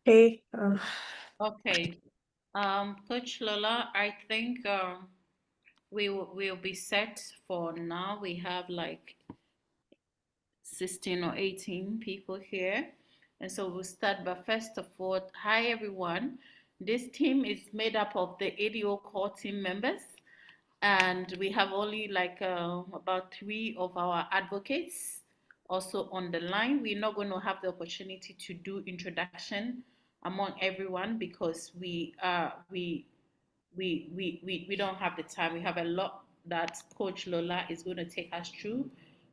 Hey, Okay. Coach Lola, I think we'll be set for now. We have like 16 or 18 people here. And so we'll start. But first of all, hi everyone. This team is made up of the ADO core team members, and we have only like about three of our advocates also on the line. We're not going to have the opportunity to do introduction among everyone because we don't have the time. We have a lot that Coach Lola is going to take us through,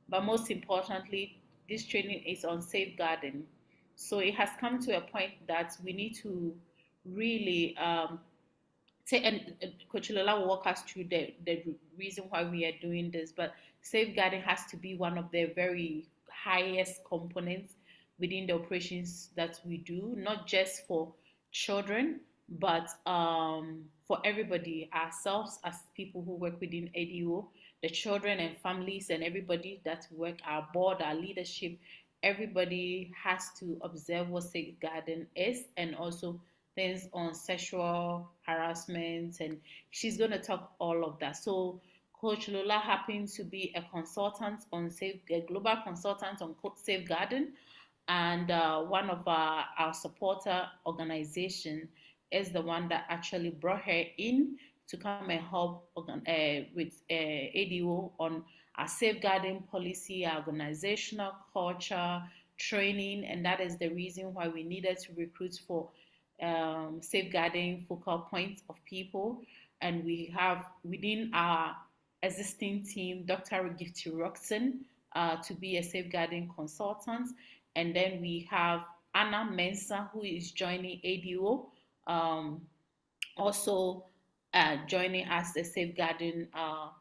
but most importantly, this training is on safeguarding. So it has come to a point that we need to really and Coach Lola will walk us through the reason why we are doing this, but safeguarding has to be one of the very highest components within the operations that we do, not just for children, but for everybody, ourselves as people who work within ADO, the children and families and everybody that work, our board, our leadership, everybody has to observe what safeguarding is and also things on sexual harassment, and she's going to talk all of that. So Coach Lola happens to be a consultant on a global consultant on safeguarding, and one of our supporter organization is the one that actually brought her in to come and help with ADO on our safeguarding policy, our organizational culture, training, and that is the reason why we needed to recruit for safeguarding focal points of people. And we have within our existing team Dr. Gifty Roxon to be a safeguarding consultant. And then we have Anna Mensah, who is joining ADO, also joining us the safeguarding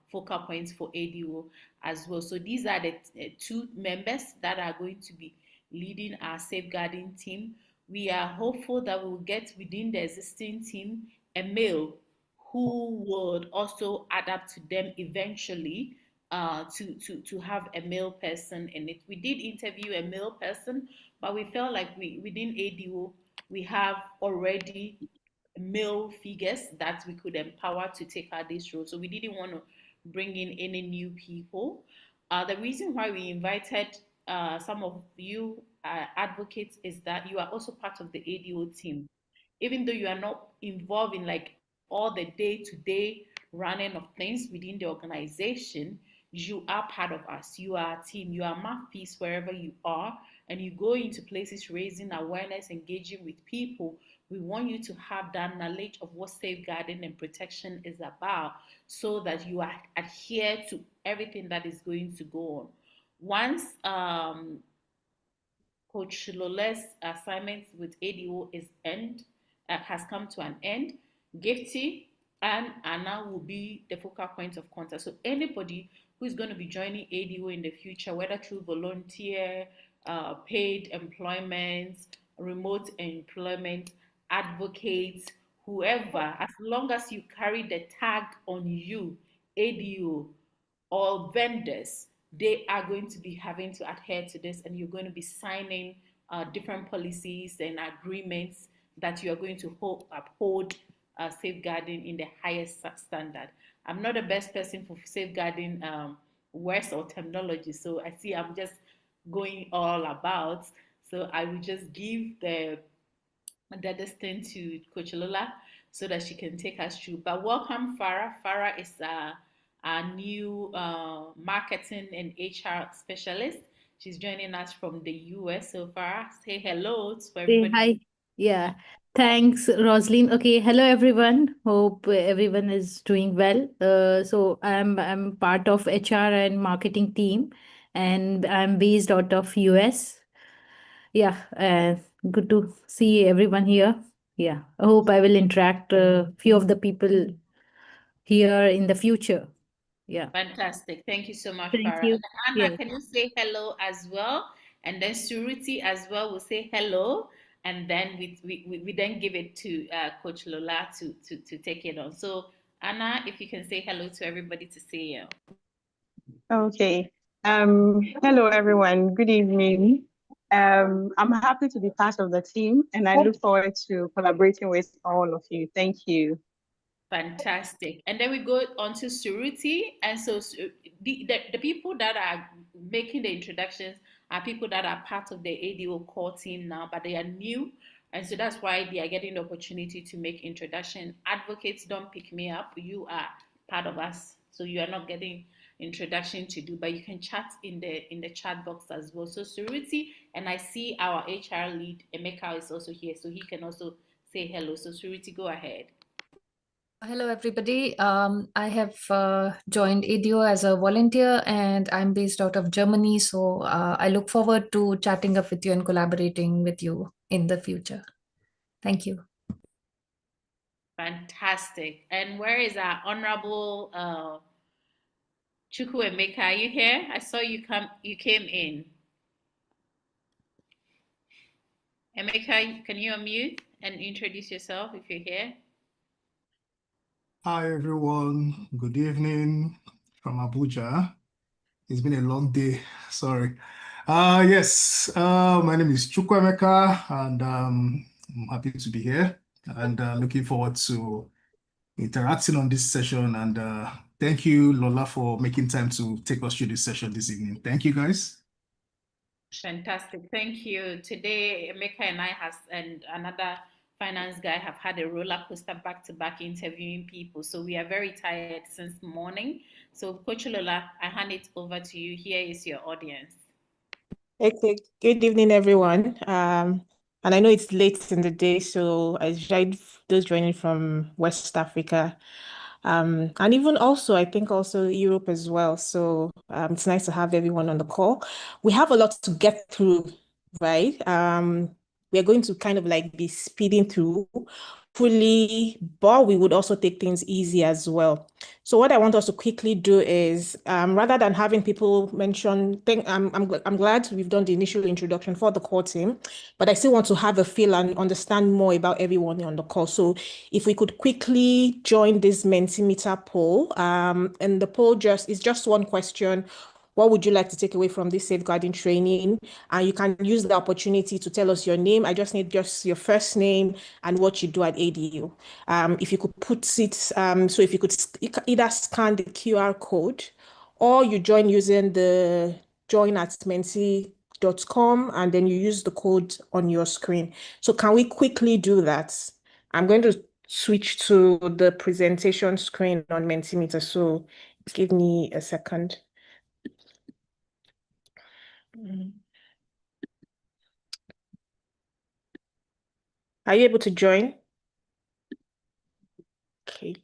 focal points for ADO as well. So these are the two members that are going to be leading our safeguarding team. We are hopeful that we will get within the existing team a male who would also add up to them eventually to have a male person in it. We did interview a male person, but we felt like within ADO we have already male figures that we could empower to take out this role. So we didn't want to bring in any new people. The reason why we invited some of you advocates is that you are also part of the ADO team. Even though you are not involved in like all the day-to-day running of things within the organization, you are part of us. You are a team. You are a mouthpiece wherever you are, and you go into places raising awareness, engaging with people. We want you to have that knowledge of what safeguarding and protection is about so that you adhere to everything that is going to go on. Once Coach Lola's assignment with ADO has come to an end, Gifty and Anna will be the focal point of contact. So anybody who is going to be joining ADO in the future, whether through volunteer, paid employment, remote employment, advocates, whoever, as long as you carry the tag on you, ADO, or vendors, they are going to be having to adhere to this, and you're going to be signing different policies and agreements that you are going to uphold safeguarding in the highest standard. I'm not the best person for safeguarding words or terminology, so I see I'm just going all about. So I will just give the distance to Coach Lola so that she can take us through. But welcome, Farah. Farah is a new marketing and HR specialist. She's joining us from the US. So Farah, say hello to Say everybody. hi. Yeah. Thanks, Roslyn. Okay. Hello, everyone. Hope everyone is doing well. So I'm part of HR and marketing team, and I'm based out of US. Yeah. Good to see everyone here. Yeah. I hope I will interact few of the people here in the future. Yeah. Fantastic. Thank you so much, Thank Farah. you. And Yeah. Anna, can you say hello as well? And then Suruti as well will say hello. And then we then give it to Coach Lola to take it on. So Anna, if you can say hello to everybody to see you. okay. Hello everyone. Good evening. I'm happy to be part of the team and I look forward to collaborating with all of you. Thank you. Fantastic. And then we go on to Suruti. And so the people that are making the introductions are people that are part of the ADO core team now, but they are new. And so that's why they are getting the opportunity to make introduction. Advocates, don't pick me up. You are part of us. So you are not getting introduction to do, but you can chat in the chat box as well. So Suruti, and I see our HR lead, Emeka, is also here. So he can also say hello. So Suruti, go ahead. Hello, everybody. I have joined ADO as a volunteer and I'm based out of Germany. So I look forward to chatting up with you and collaborating with you in the future. Thank you. Fantastic. And where is our honorable Chukwu Emeka? Are you here? I saw you came in. Emeka, can you unmute and introduce yourself if you're here? Hi everyone, good evening from Abuja. It's been a long day, sorry. Yes, my name is Chukwemeka and I'm happy to be here and looking forward to interacting on this session and thank you Lola for making time to take us through this session this evening. Thank you guys. Fantastic. Thank you. Today, Emeka and I and another finance guy have had a roller coaster back to back interviewing people. So we are very tired since morning. So Coach Lola, I hand it over to you. Here is your audience. Okay, good evening, everyone. And I know it's late in the day, so I joined those joining from West Africa. And even also, I think also Europe as well. So it's nice to have everyone on the call. We have a lot to get through, right? We are going to kind of like be speeding through fully, but we would also take things easy as well. So what I want us to quickly do is, rather than having people mention, I'm glad we've done the initial introduction for the core team, but I still want to have a feel and understand more about everyone on the call. So if we could quickly join this Mentimeter poll, and the poll is just one question. What would you like to take away from this safeguarding training? And you can use the opportunity to tell us your name. I just need just your first name and what you do at ADU. If you could put it, so if you could either scan the QR code or you join using the join@menti.com and then you use the code on your screen. So can we quickly do that? I'm going to switch to the presentation screen on Mentimeter. So give me a second. Are you able to join? Okay.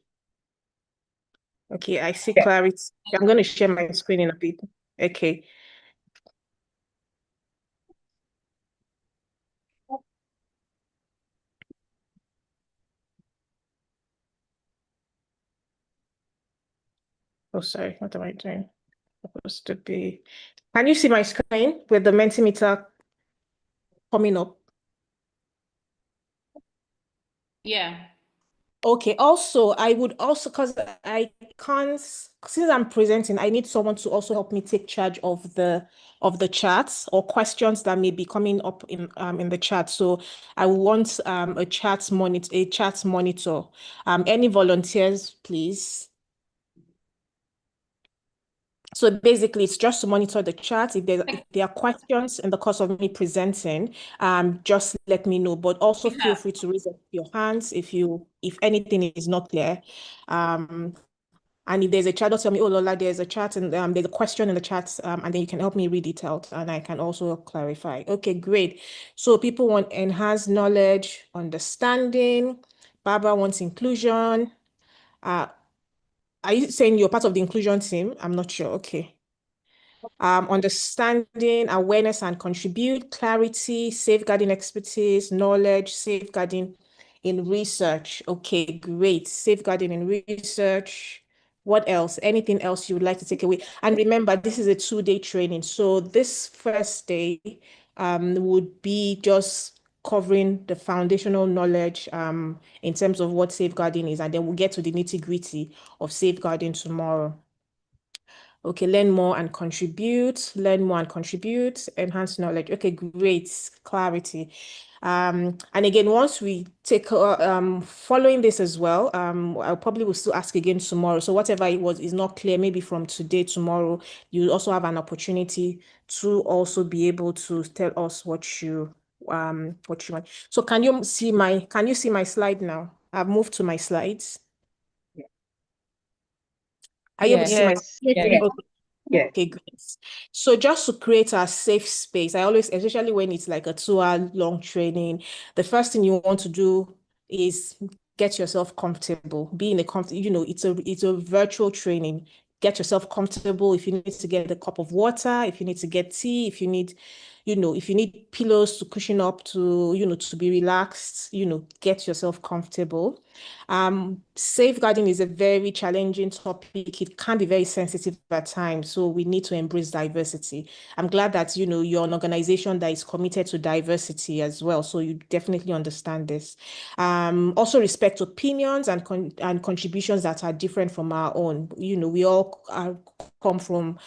Okay, I see clarity. I'm going to share my screen in a bit. Okay. Oh, sorry. What am I doing? Supposed to be. Can you see my screen with the Mentimeter coming up? Yeah. Okay, also, I would also, because I can't, since I'm presenting, I need someone to also help me take charge of the chats or questions that may be coming up in the chat. So I want a chat monitor. Any volunteers, please? So basically, it's just to monitor the chat. If there are questions in the course of me presenting, just let me know. But also feel free to raise up your hands if anything is not clear. And if there's a chat, don't tell me, oh Lola, there's a chat and there's a question in the chat, and then you can help me read it out, and I can also clarify. Okay, great. So people want enhanced knowledge, understanding. Barbara wants inclusion. Are you saying you're part of the inclusion team? I'm not sure. Okay. Understanding, awareness, and contribute, clarity, safeguarding expertise, knowledge, safeguarding in research. Okay, great. Safeguarding in research. What else? Anything else you would like to take away? And remember, this is a 2-day training. So this first day would be just covering the foundational knowledge in terms of what safeguarding is, and then we'll get to the nitty-gritty of safeguarding tomorrow. Okay, learn more and contribute, enhance knowledge. Okay, great, clarity. And again, once we take following this as well, I probably will still ask again tomorrow. So whatever it was is not clear, maybe from today, tomorrow, you also have an opportunity to also be able to tell us what you want. So can you see my slide now? I've moved to my slides. Are you able to see my Yes. Yes, Yes. yes. Okay. Yes. Okay, great. So just to create a safe space, I always, especially when it's like a 2 hour long training, the first thing you want to do is get yourself comfortable. Be in a it's a virtual training. Get yourself comfortable. If you need to get a cup of water, if you need to get tea, if you need pillows to cushion up to be relaxed, get yourself comfortable. Safeguarding is a very challenging topic. It can be very sensitive at times, so we need to embrace diversity. I'm glad that you're an organization that is committed to diversity as well, so you definitely understand this. Also respect opinions and contributions that are different from our own. We all come from,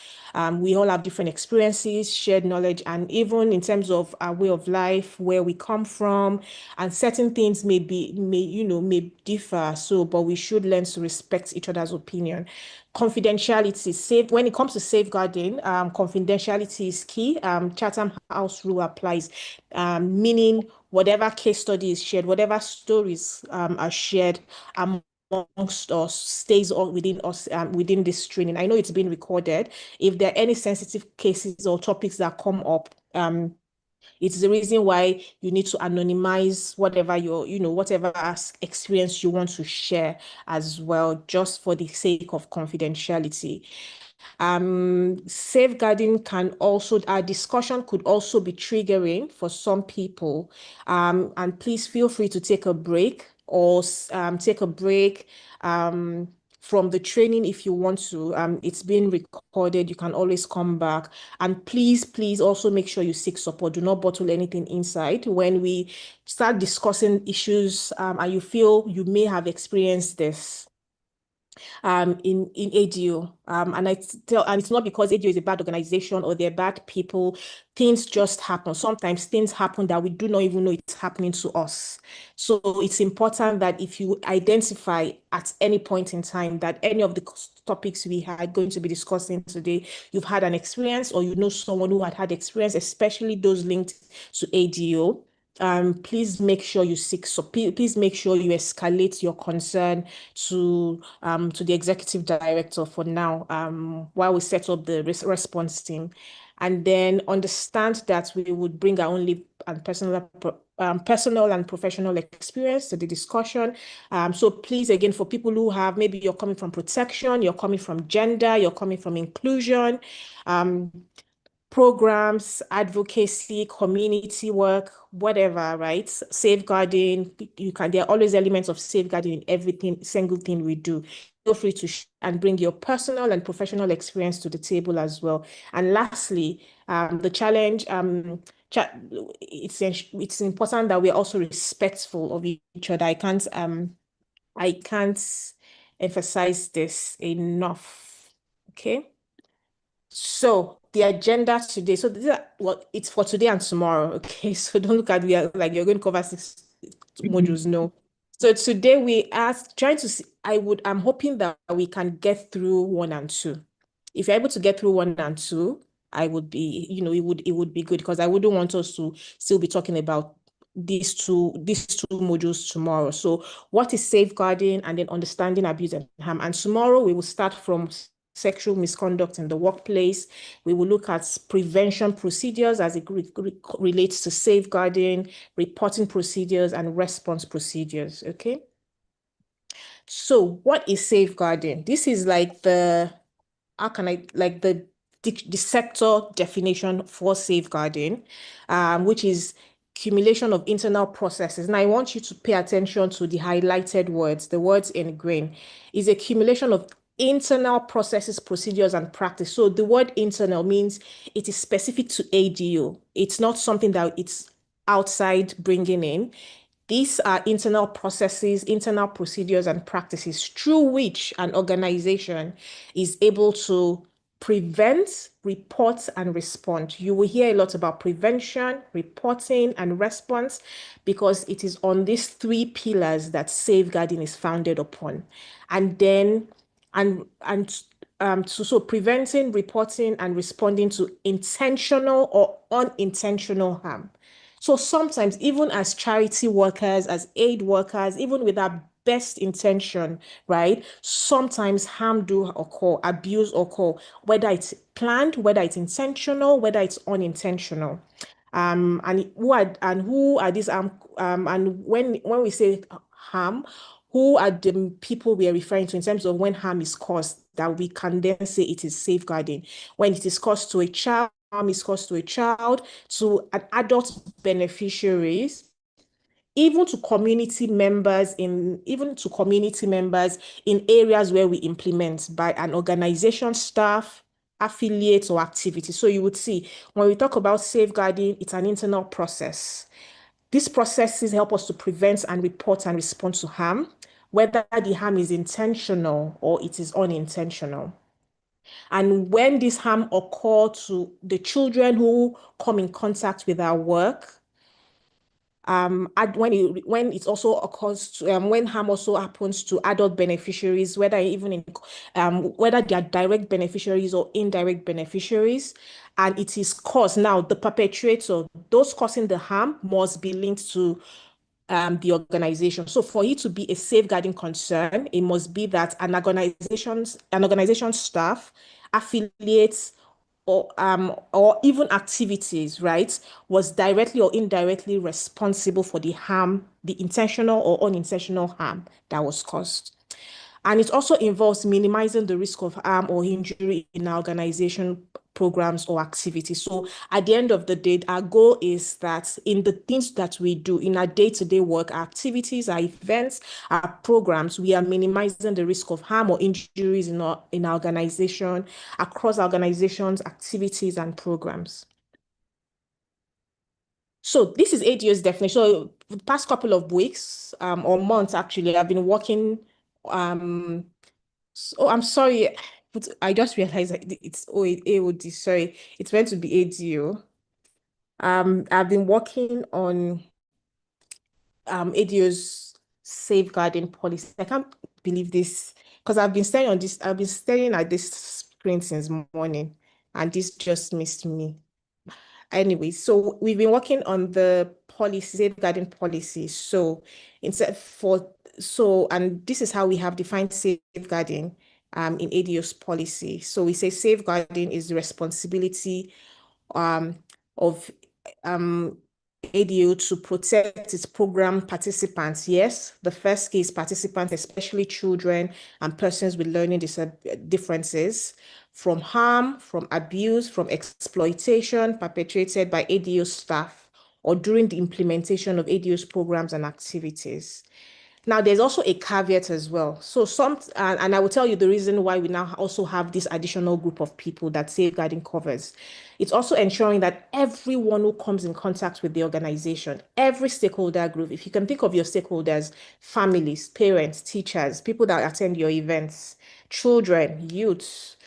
we all have different experiences, shared knowledge, and even in terms of our way of life, where we come from, and certain things may differ. So, but we should learn to respect each other's opinion. Confidentiality, safe when it comes to safeguarding, confidentiality is key. Chatham House rule applies, meaning whatever case study is shared, whatever stories are shared amongst us stays all within us, within this training. I know it's been recorded. If there are any sensitive cases or topics that come up, it's the reason why you need to anonymize whatever whatever experience you want to share as well, just for the sake of confidentiality. Safeguarding our discussion could also be triggering for some people. And please feel free to take a break or take a break from the training if you want to. It's being recorded. You can always come back. And please also make sure you seek support. Do not bottle anything inside. When we start discussing issues, and you feel you may have experienced this, in ADO. And it's not because ADO is a bad organization or they're bad people. Things just happen. Sometimes things happen that we do not even know it's happening to us. So it's important that if you identify at any point in time that any of the topics we are going to be discussing today, you've had an experience or you know someone who had experience, especially those linked to ADO, please make sure you seek support. Please make sure you escalate your concern to the executive director for now, while we set up the response team, and then understand that we would bring our own live and personal and professional experience to the discussion. So please, again, for people who have, maybe you're coming from protection, you're coming from gender, you're coming from inclusion, programs, advocacy, community work, whatever, right? Safeguarding, there are always elements of safeguarding in everything, single thing we do. Feel free to and bring your personal and professional experience to the table as well. And lastly, the challenge, it's important that we're also respectful of each other. I can't emphasize this enough. Okay. So the agenda today, so it's for today and tomorrow. Okay, so don't look at like you're going to cover 6 modules. No. So today we asked, trying to see, I'm hoping that we can get through 1 and 2. If you're able to get through 1 and 2, I would be, it would be good, because I wouldn't want us to still be talking about these two modules tomorrow. So what is safeguarding, and then understanding abuse and harm. And tomorrow we will start from sexual misconduct in the workplace. We will look at prevention procedures as it relates to safeguarding, reporting procedures, and response procedures. Okay. So what is safeguarding? This is like the sector definition for safeguarding, which is accumulation of internal processes. Now I want you to pay attention to the highlighted words, the words in green. Is accumulation of internal processes, procedures, and practice. So the word internal means it is specific to ADO. It's not something that it's outside bringing in. These are internal processes, internal procedures, and practices through which an organization is able to prevent, report, and respond. You will hear a lot about prevention, reporting, and response because it is on these three pillars that safeguarding is founded upon. And then, so preventing, reporting, and responding to intentional or unintentional harm. So sometimes, even as charity workers, as aid workers, even with our best intention, right? Sometimes harm do occur, abuse occur, whether it's planned, whether it's intentional, whether it's unintentional. And who are these and when we say harm, who are the people we are referring to in terms of when harm is caused that we can then say it is safeguarding? When it is caused to a child, harm is caused to a child, to an adult beneficiaries, even to community members in areas where we implement by an organization, staff, affiliates, or activity. So you would see when we talk about safeguarding, it's an internal process. These processes help us to prevent and report and respond to harm, whether the harm is intentional or it is unintentional. And when this harm occurs to the children who come in contact with our work, when it also occurs to when harm also happens to adult beneficiaries, whether they are direct beneficiaries or indirect beneficiaries, and it is caused, now the perpetrator, those causing the harm must be linked to the organization. So for it to be a safeguarding concern, it must be that an organization's staff, affiliates, or even activities, right, was directly or indirectly responsible for the harm, the intentional or unintentional harm that was caused. And it also involves minimizing the risk of harm or injury in our organization programs or activities. So at the end of the day, our goal is that in the things that we do in our day-to-day work, our activities, our events, our programs, we are minimizing the risk of harm or injuries in our organization, across our organizations, activities, and programs. So this is ADO's definition. So for the past couple of weeks or months, actually, I've been working. So I'm sorry, but I just realized that it's AOD. Sorry, it's meant to be ADO. I've been working on ADO's safeguarding policy. I can't believe this because I've been staring at this screen since morning, and this just missed me. Anyway, so we've been working on the policy, safeguarding policy. So and this is how we have defined safeguarding in ADO's policy. So we say safeguarding is the responsibility of ADO to protect its program participants. Yes, the first case participants, especially children and persons with learning differences, from harm, from abuse, from exploitation perpetrated by ADO staff or during the implementation of ADO's programs and activities. Now, there's also a caveat as well. So and I will tell you the reason why we now also have this additional group of people that safeguarding covers. It's also ensuring that everyone who comes in contact with the organization, every stakeholder group, if you can think of your stakeholders, families, parents, teachers, people that attend your events, children, youths,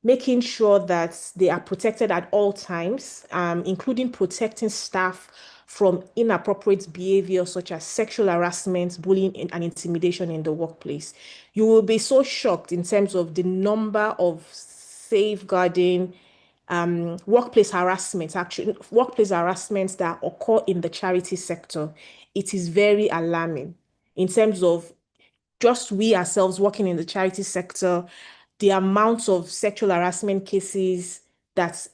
making sure that they are protected at all times, including protecting staff from inappropriate behavior such as sexual harassment, bullying, and intimidation in the workplace. You will be so shocked in terms of the number of safeguarding workplace harassments that occur in the charity sector. It is very alarming in terms of just we ourselves working in the charity sector, the amount of sexual harassment cases that's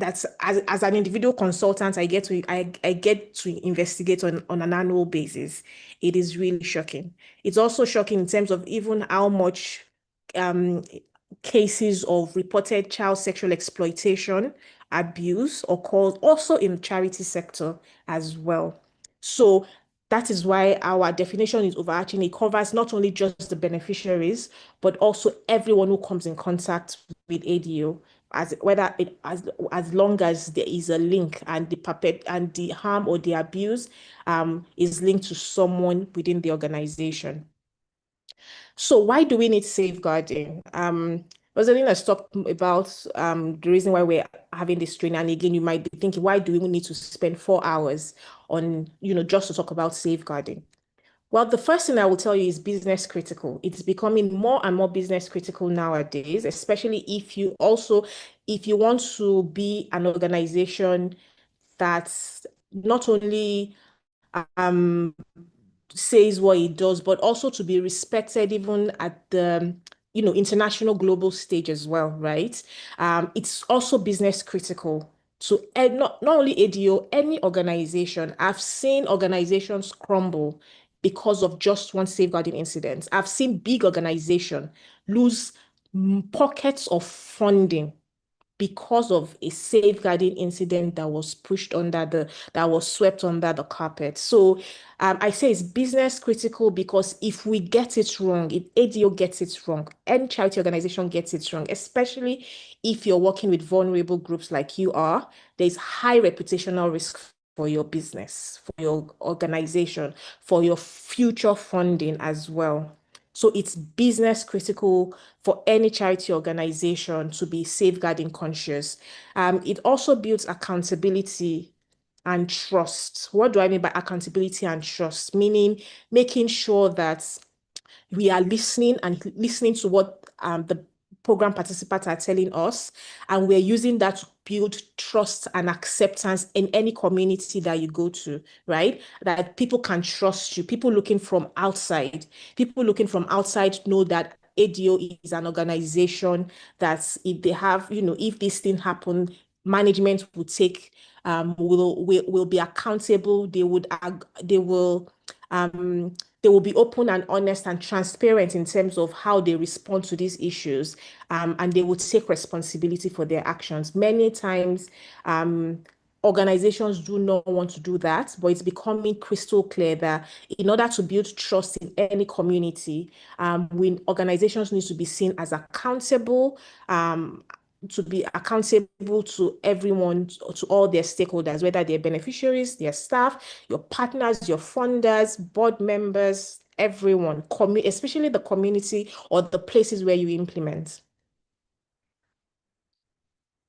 as an individual consultant, I get to investigate on an annual basis. It is really shocking. It's also shocking in terms of even how much cases of reported child sexual exploitation, abuse occurs also in the charity sector as well. So that is why our definition is overarching. It covers not only just the beneficiaries, but also everyone who comes in contact with ADO, as long as there is a link and the harm or the abuse is linked to someone within the organization. So why do we need safeguarding? Rosalina has talked about the reason why we're having this training. And again, you might be thinking, why do we need to spend 4 hours on, just to talk about safeguarding? Well, the first thing I will tell you is business critical. It's becoming more and more business critical nowadays, especially if you want to be an organization that's not only um says what it does, but also to be respected even at the international global stage as well, right? It's also business critical to not only ADO, any organization. I've seen organizations crumble because of just one safeguarding incident. I've seen big organization lose pockets of funding because of a safeguarding incident that was swept under the carpet. So I say it's business critical because if we get it wrong, if ADO gets it wrong, any charity organization gets it wrong, especially if you're working with vulnerable groups like you are, there's high reputational risk for your business, for your organization, for your future funding as well. So it's business critical for any charity organization to be safeguarding conscious. It also builds accountability and trust. What do I mean by accountability and trust? Meaning making sure that we are listening to what the program participants are telling us, and we're using that to build trust and acceptance in any community that you go to, right? That people can trust you. People looking from outside know that ADO is an organization that if they have, if this thing happen, management will take will be accountable. They will be open and honest and transparent in terms of how they respond to these issues, and they will take responsibility for their actions. Many times, organizations do not want to do that, but it's becoming crystal clear that in order to build trust in any community, organizations need to be seen as accountable, to everyone, to all their stakeholders, whether they're beneficiaries, their staff, your partners, your funders, board members, everyone, especially the community or the places where you implement.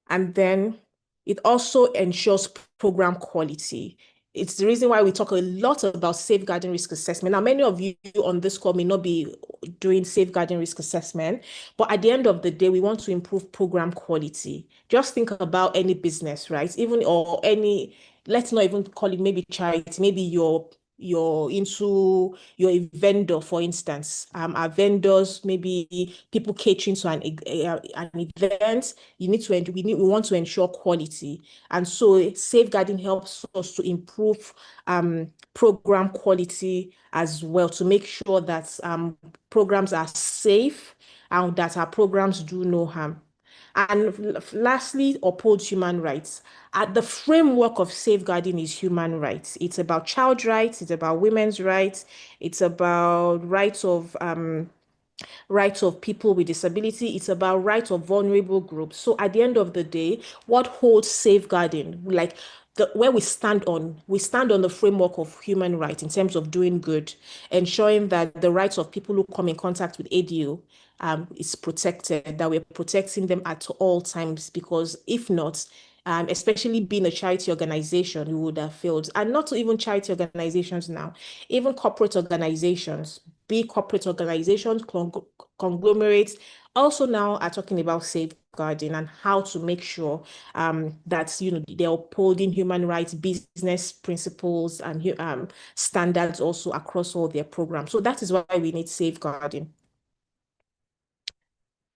And then it also ensures program quality. It's the reason why we talk a lot about safeguarding risk assessment. Now, many of you on this call may not be doing safeguarding risk assessment, but at the end of the day, we want to improve program quality. Just think about any business, right? Let's not even call it maybe charity, maybe you're a vendor, for instance. Our vendors, maybe people catering to an event, we want to ensure quality. And so safeguarding helps us to improve program quality as well, to make sure that programs are safe and that our programs do no harm. And lastly, uphold human rights. At the framework of safeguarding is human rights. It's about child rights, it's about women's rights, it's about rights of people with disability, it's about rights of vulnerable groups. So at the end of the day, what holds safeguarding, like where we stand on the framework of human rights in terms of doing good, ensuring that the rights of people who come in contact with ADO is protected, that we're protecting them at all times, because if not, especially being a charity organization, we would have failed. And not even charity organizations now, even corporate organizations, big corporate organizations, conglomerates, also now are talking about safeguarding and how to make sure that they're upholding human rights, business principles, and standards also across all their programs. So that is why we need safeguarding.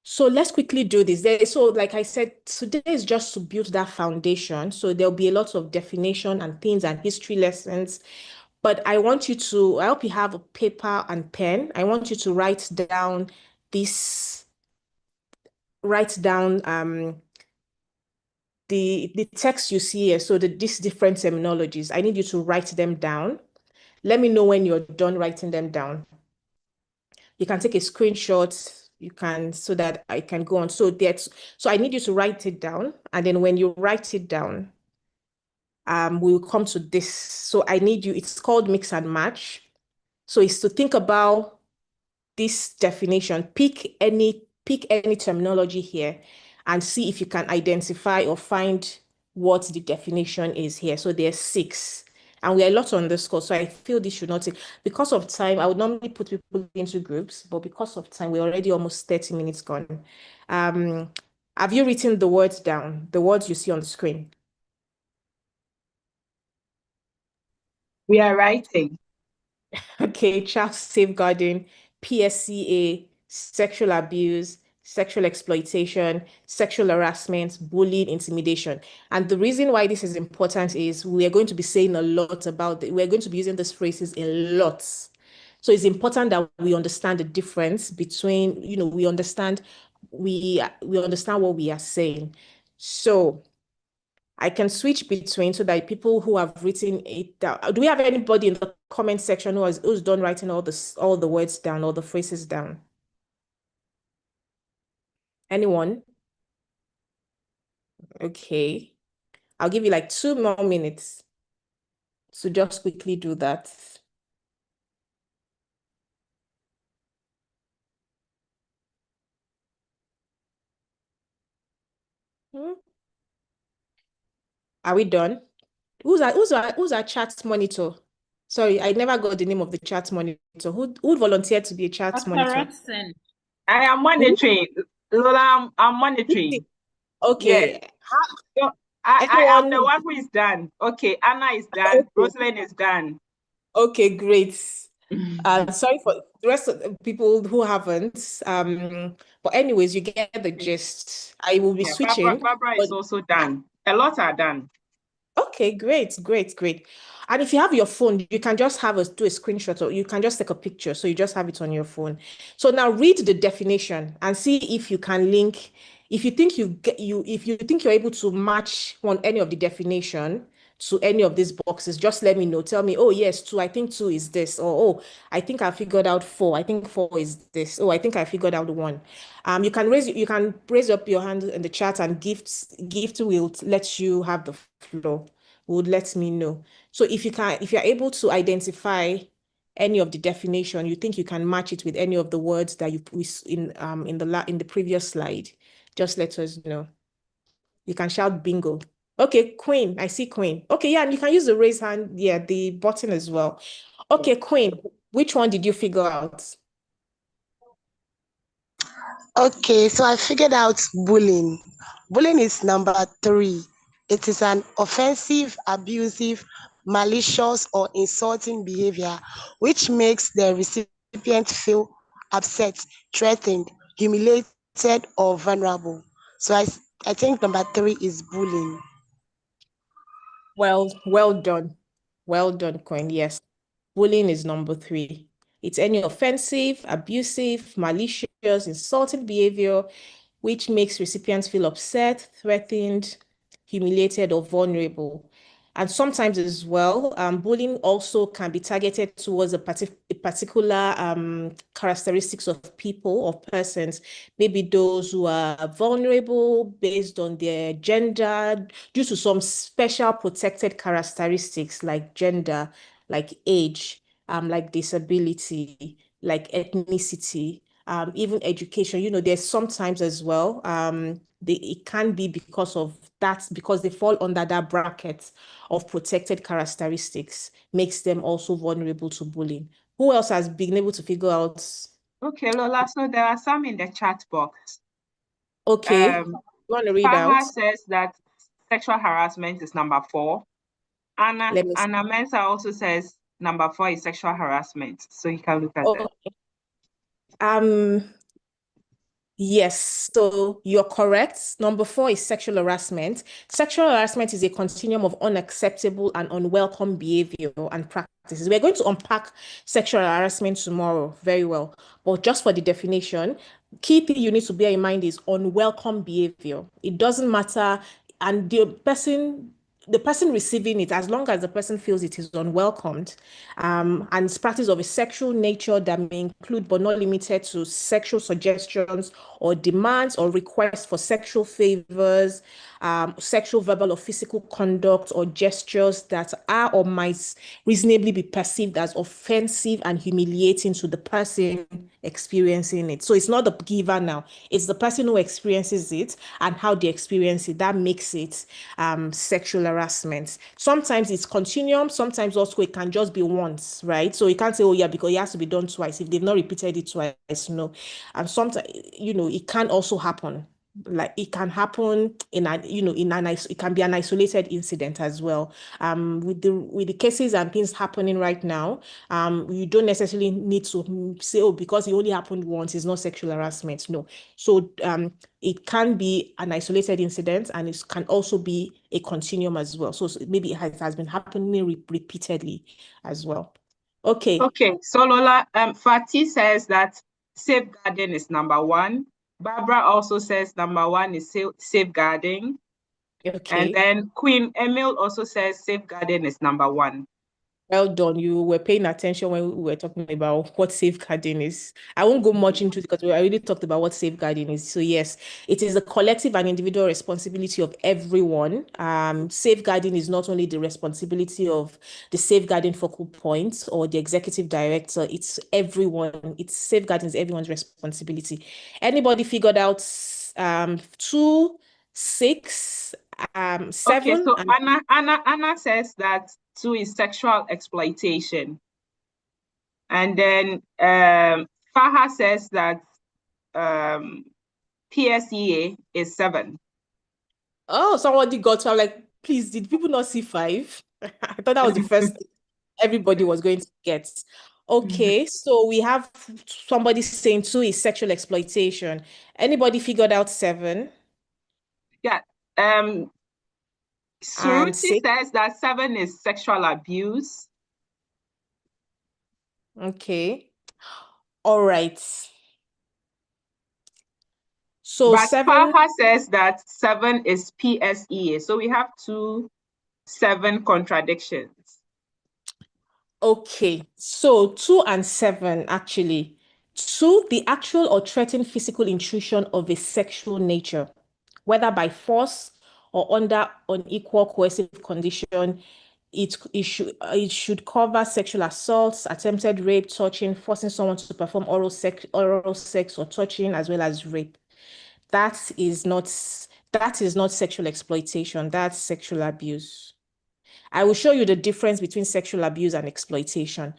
So let's quickly do this. So like I said, today is just to build that foundation. So there'll be a lot of definition and things and history lessons. But I hope you have a paper and pen. I want you to write down the text you see here. So these different terminologies, I need you to write them down. Let me know when you're done writing them down. You can take a screenshot, so that I can go on. So I need you to write it down. And then when you write it down, we'll come to this. So it's called mix and match. So it's to think about this definition. Pick any pick any terminology here and see if you can identify or find what the definition is here. So there's 6. And we are a lot on this course, so I feel this should not take, because of time, I would normally put people into groups, but because of time, we're already almost 30 minutes gone. Have you written the words down, the words you see on the screen? We are writing. Okay, child safeguarding, PSCA, sexual abuse, sexual exploitation, sexual harassment, bullying, intimidation. And the reason why this is important is we are going to be saying a lot about it. We're going to be using these phrases a lot. So it's important that we understand the difference between, we understand what we are saying. So I can switch between so that people who have written it down. Do we have anybody in the comment section who's done writing all the words down, all the phrases down? Anyone? Okay. I'll give you like 2 more minutes to just quickly do that. Hmm? Are we done? Who's our chat monitor? Sorry, I never got the name of the chat monitor. Who volunteered to be a chat Dr. monitor? Rodson. I am monitoring. Lola, I'm monitoring. Okay. Yes. So I am the Anyone? one who is done. Okay, Anna is done. Okay. Rosalind is done. Okay, great. Sorry for the rest of the people who haven't. But anyways, you get the gist. I will be Yeah, Barbara, switching. Barbara But is also done. A lot are done. okay, great, great, great. And if you have your phone, you can just do a screenshot, or you can just take a picture. So you just have it on your phone. So now read the definition and see if you can link. If you think if you think you're able to match on any of the definition to any of these boxes, just let me know. Tell me, oh yes, 2, I think 2 is this, or oh, I think I figured out 4. I think 4 is this. Oh, I think I figured out 1. You can raise up your hand in the chat, and gift will let you have the floor. Would let me know. So if you're able to identify any of the definition, you think you can match it with any of the words that in the previous slide, just let us know. You can shout bingo. Okay, Queen. I see Queen. Okay, yeah, and you can use the raise hand, yeah, the button as well. Okay, Queen, which one did you figure out? Okay, so I figured out bullying. Bullying is number 3. It is an offensive, abusive, malicious, or insulting behavior which makes the recipient feel upset, threatened, humiliated, or vulnerable. So I think number 3 is bullying. Well done. Well done, Queen. Yes. Bullying is number 3. It's any offensive, abusive, malicious, insulting behavior which makes recipients feel upset, threatened, humiliated, or vulnerable. And sometimes as well, bullying also can be targeted towards a particular characteristics of people or persons, maybe those who are vulnerable based on their gender, due to some special protected characteristics like gender, like age, like disability, like ethnicity, even education. There's sometimes as well, it can be because of that, because they fall under that bracket of protected characteristics, makes them also vulnerable to bullying. Who else has been able to figure out? Okay, Lola, so there are some in the chat box. Okay, you want to read out? Farmer says that sexual harassment is number 4. Anna Mensa also says number 4 is sexual harassment. So you can look at that. Yes, so you're correct. Number 4 is sexual harassment. Sexual harassment is a continuum of unacceptable and unwelcome behavior and practices. We're going to unpack sexual harassment tomorrow very well. But just for the definition, key thing you need to bear in mind is unwelcome behavior. It doesn't matter, and the person receiving it, as long as the person feels it is unwelcomed, and it's practice of a sexual nature that may include but not limited to sexual suggestions or demands or requests for sexual favors, sexual, verbal, or physical conduct or gestures that are or might reasonably be perceived as offensive and humiliating to the person experiencing it. So it's not the giver now, it's the person who experiences it and how they experience it. That makes it sexual harassment. Sometimes it's continuum, sometimes also it can just be once, right? So you can't say, oh yeah, because it has to be done twice. If they've not repeated it twice, no. And sometimes, it can also happen. Like it can happen in it can be an isolated incident as well. With the cases and things happening right now, you don't necessarily need to say, oh, because it only happened once, it's not sexual harassment. No. So it can be an isolated incident and it can also be a continuum as well. So maybe it has been happening repeatedly as well. Okay. Okay, so Lola, Fatih says that safeguarding is number one. Barbara also says number one is safeguarding. Okay. And then Queen Emil also says safeguarding is number one. Well done. You were paying attention when we were talking about what safeguarding is. I won't go much into it because we already talked about what safeguarding is. So yes, it is the collective and individual responsibility of everyone. Safeguarding is not only the responsibility of the safeguarding focal point or the executive director. It's everyone. It's safeguarding is everyone's responsibility. Anybody figured out 2, 6, 7? Okay, so Anna says that 2 is sexual exploitation. And then Faha says that PSEA is 7. Oh, somebody got to. I'm like, please, did people not see 5? I thought that was the first thing everybody was going to get. Okay, so we have somebody saying 2 is sexual exploitation. Anybody figured out 7? Yeah. And Suruchi 6? says that 7 is sexual abuse. Okay. All right. So But 7. Faha says that 7 is PSEA. So we have 2 7 contradictions. Okay, so 2 and 7 actually. 2, the actual or threatened physical intrusion of a sexual nature, whether by force or under unequal coercive condition. It should cover sexual assaults, attempted rape, touching, forcing someone to perform oral sex or touching, as well as rape. That is not sexual exploitation. That's sexual abuse. I will show you the difference between sexual abuse and exploitation.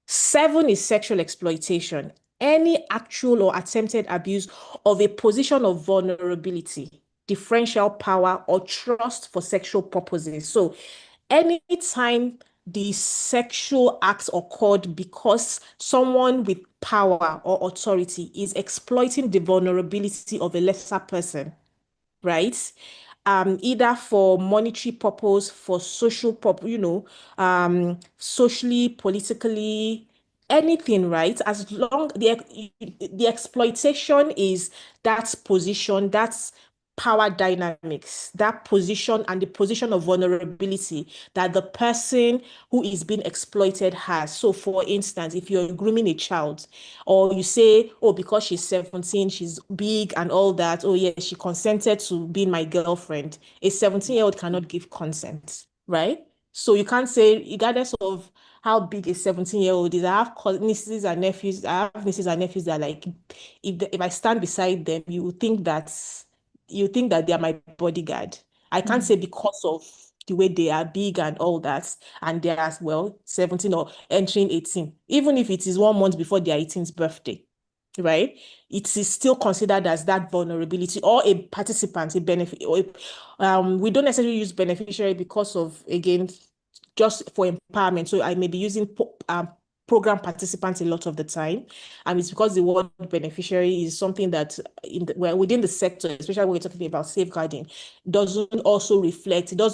7 is sexual exploitation. Any actual or attempted abuse of a position of vulnerability, differential power, or trust for sexual purposes. So anytime the sexual act occurred because someone with power or authority is exploiting the vulnerability of a lesser person, right? Either for monetary purpose, for social purpose, socially, politically, anything, right? As long the exploitation is that position, that's power dynamics, that position and the position of vulnerability that the person who is being exploited has. So for instance, if you're grooming a child or you say, oh, because she's 17, she's big and all that, oh yeah, she consented to being my girlfriend. A 17-year-old cannot give consent, right? So you can't say, regardless of how big a 17-year-old is. I have nieces and nephews. I have nieces and nephews that are like, if I stand beside them, you think that they are my bodyguard. I can't say because of the way they are big and all that, and they're as well 17 or entering 18, even if it is 1 month before their 18th birthday, right? It is still considered as that vulnerability or a participant, a benefit, or we don't necessarily use beneficiary because of, again, just for empowerment. So I may be using program participants a lot of the time. And it's because the word beneficiary is something that within the sector, especially when we're talking about safeguarding, it doesn't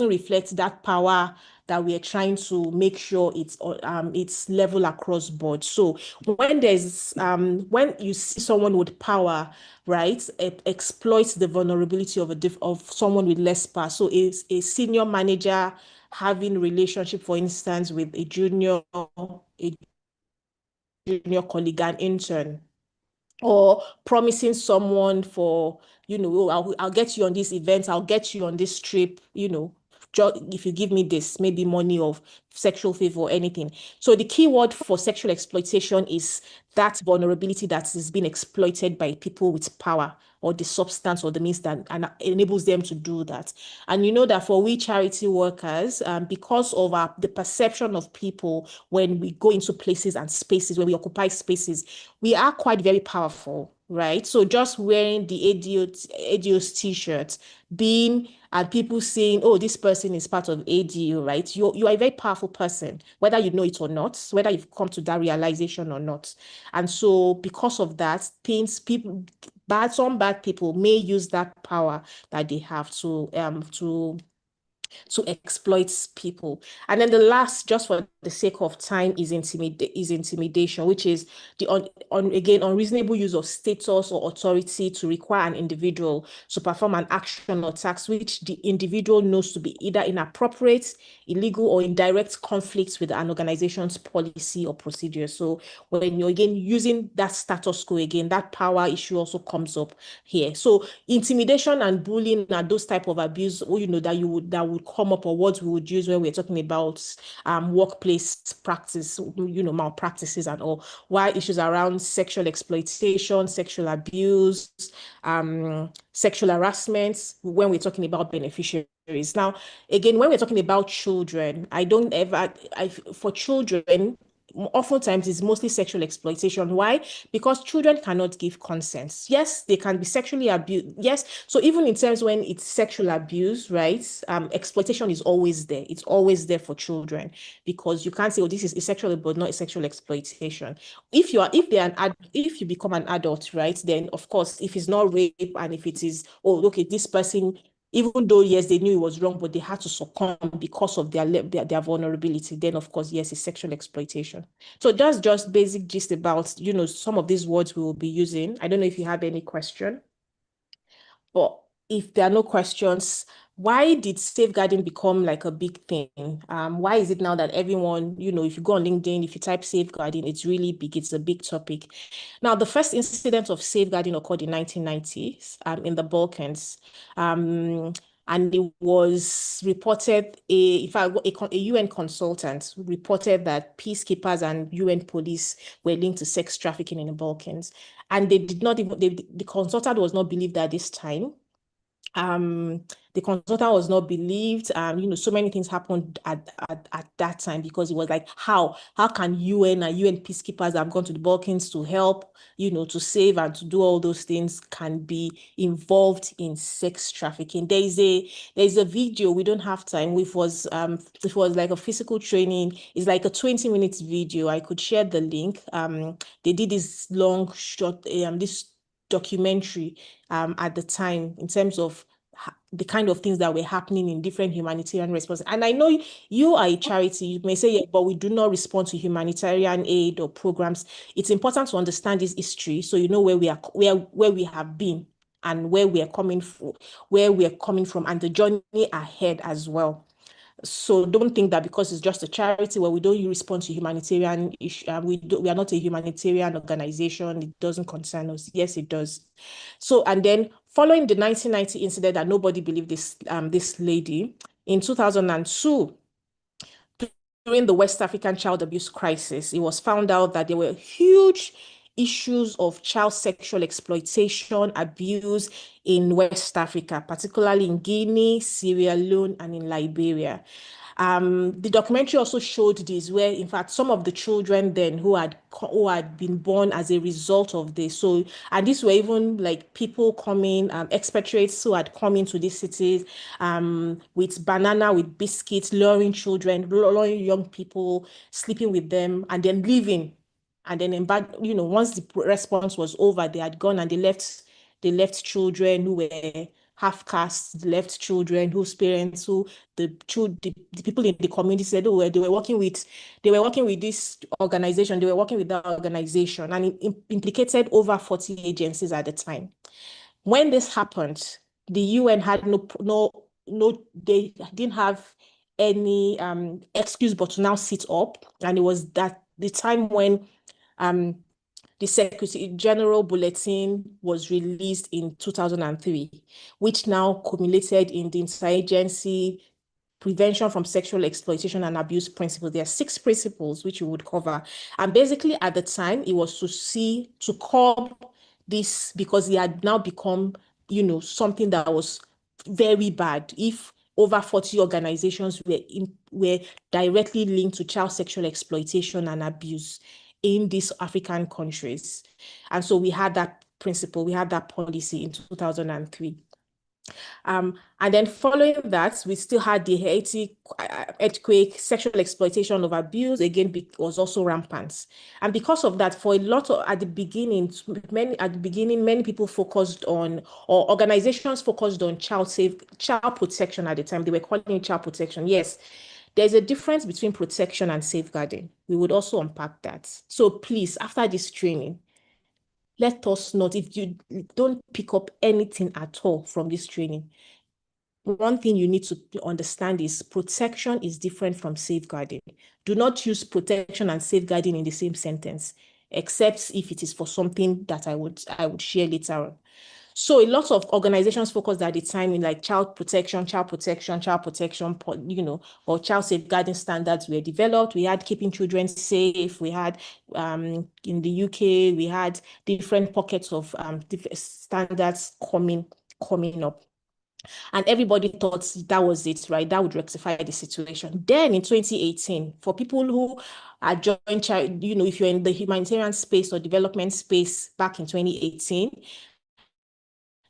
reflect that power that we are trying to make sure it's level across board. So when you see someone with power, right, exploits the vulnerability of someone with less power. So it's a senior manager having relationship, for instance, with a junior colleague, an intern, or promising someone for, "Oh, I'll get you on this event, I'll get you on this trip, if you give me this, maybe money or sexual favor or anything." So the key word for sexual exploitation is that vulnerability that is being exploited by people with power, or the substance or the means that and enables them to do that. And you know that for we charity workers, because of the perception of people when we go into places and spaces, when we occupy spaces, we are quite very powerful, right? So just wearing the ADO's t-shirt, being and people saying, "Oh, this person is part of ADO," right? You are a very powerful person, whether you know it or not, whether you've come to that realization or not. And so because of that, some bad people may use that power that they have to exploit people. And then the last, just for the sake of time, is intimidation, which is the again unreasonable use of status or authority to require an individual to perform an action or task which the individual knows to be either inappropriate, illegal, or in direct conflict with an organization's policy or procedure. So when you're again using that status quo, again, that power issue also comes up here. So intimidation and bullying are those type of abuse, that would come up, or what we would use when we're talking about workplace practice, malpractices and all. While issues around sexual exploitation, sexual abuse, sexual harassment, when we're talking about beneficiaries. Now, again, when we're talking about children, for children, oftentimes it's mostly sexual exploitation. Why? Because children cannot give consent. Yes, they can be sexually abused. Yes. So even in terms when it's sexual abuse, right? Exploitation is always there. It's always there for children, because you can't say, "Oh, this is sexual, but not a sexual exploitation." If you become an adult, right? Then of course, if it's not rape, and if it is, "Oh, okay, this person," even though, yes, they knew it was wrong, but they had to succumb because of their vulnerability, then of course, yes, it's sexual exploitation. So that's just basic gist about, some of these words we will be using. I don't know if you have any question, but if there are no questions, why did safeguarding become like a big thing? Why is it now that everyone, if you go on LinkedIn, if you type safeguarding, it's really big, it's a big topic. Now, the first incident of safeguarding occurred in 1990s in the Balkans. And it was reported, a UN consultant reported that peacekeepers and UN police were linked to sex trafficking in the Balkans. And they did not even, the consultant was not believed at this time. The consultant was not believed. So many things happened at that time, because it was like, how can UN and UN peacekeepers have gone to the Balkans to help, to save and to do all those things, can be involved in sex trafficking. There's a video, we don't have time. It was like a physical training. It's like a 20 minutes video. I could share the link. They did this long short, this documentary at the time, in terms of the kind of things that were happening in different humanitarian responses. And I know you are a charity, you may say, "Yeah, but we do not respond to humanitarian aid or programs." It's important to understand this history, so you know where we have been, and where we are coming from, and the journey ahead as well. So don't think that because it's just a charity where we don't respond to humanitarian issue, we are not a humanitarian organization, it doesn't concern us. Yes, it does. So, and then following the 1990 incident that nobody believed this lady, in 2002, during the West African child abuse crisis, it was found out that there were huge issues of child sexual exploitation, abuse in West Africa, particularly in Guinea, Sierra Leone, and in Liberia. The documentary also showed this, where in fact some of the children then who had been born as a result of this. So, and these were even like people coming, expatriates who had come into these cities with banana, with biscuits, luring young people, sleeping with them, and then leaving. And then once the response was over, they had gone and they left children who were half caste, left children whose parents, the people in the community said, "Oh, they were working with this organization, they were working with that organization," and it implicated over 40 agencies at the time. When this happened, the UN had they didn't have any excuse but to now sit up, and it was that the time when the Secretary General Bulletin was released in 2003, which now culminated in the Interagency Prevention from Sexual Exploitation and Abuse Principle. There are 6 principles which we would cover. And basically at the time, it was to curb this because it had now become, something that was very bad. If over 40 organizations were directly linked to child sexual exploitation and abuse in these African countries. And so we had that principle, we had that policy in 2003. And then following that, we still had the Haiti earthquake, sexual exploitation of abuse, again, was also rampant. And because of that, for a lot of, at the beginning, many people focused on, or organizations focused on child protection at the time. They were calling it child protection. Yes, there's a difference between protection and safeguarding. We would also unpack that. So please, after this training, let us know if you don't pick up anything at all from this training. One thing you need to understand is protection is different from safeguarding. Do not use protection and safeguarding in the same sentence, except if it is for something that I would share later on. So a lot of organizations focused at the time in like child protection, or child safeguarding standards were developed. We had keeping children safe. We had in the UK, we had different pockets of standards coming up. And everybody thought that was it, right? That would rectify the situation. Then in 2018, for people who are joined, if you're in the humanitarian space or development space back in 2018,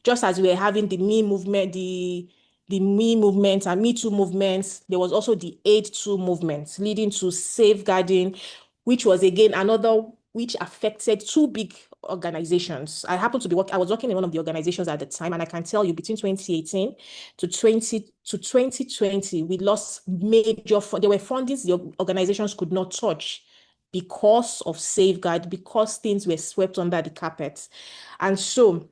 just as we were having the Me movement, the Me movement and Me Too movements, there was also the Aid Too movement leading to safeguarding, which was again another which affected 2 big organizations. I happened to I was working in one of the organizations at the time, and I can tell you between 2018 to 2020, we lost major there were fundings the organizations could not touch because of safeguard, because things were swept under the carpet. And so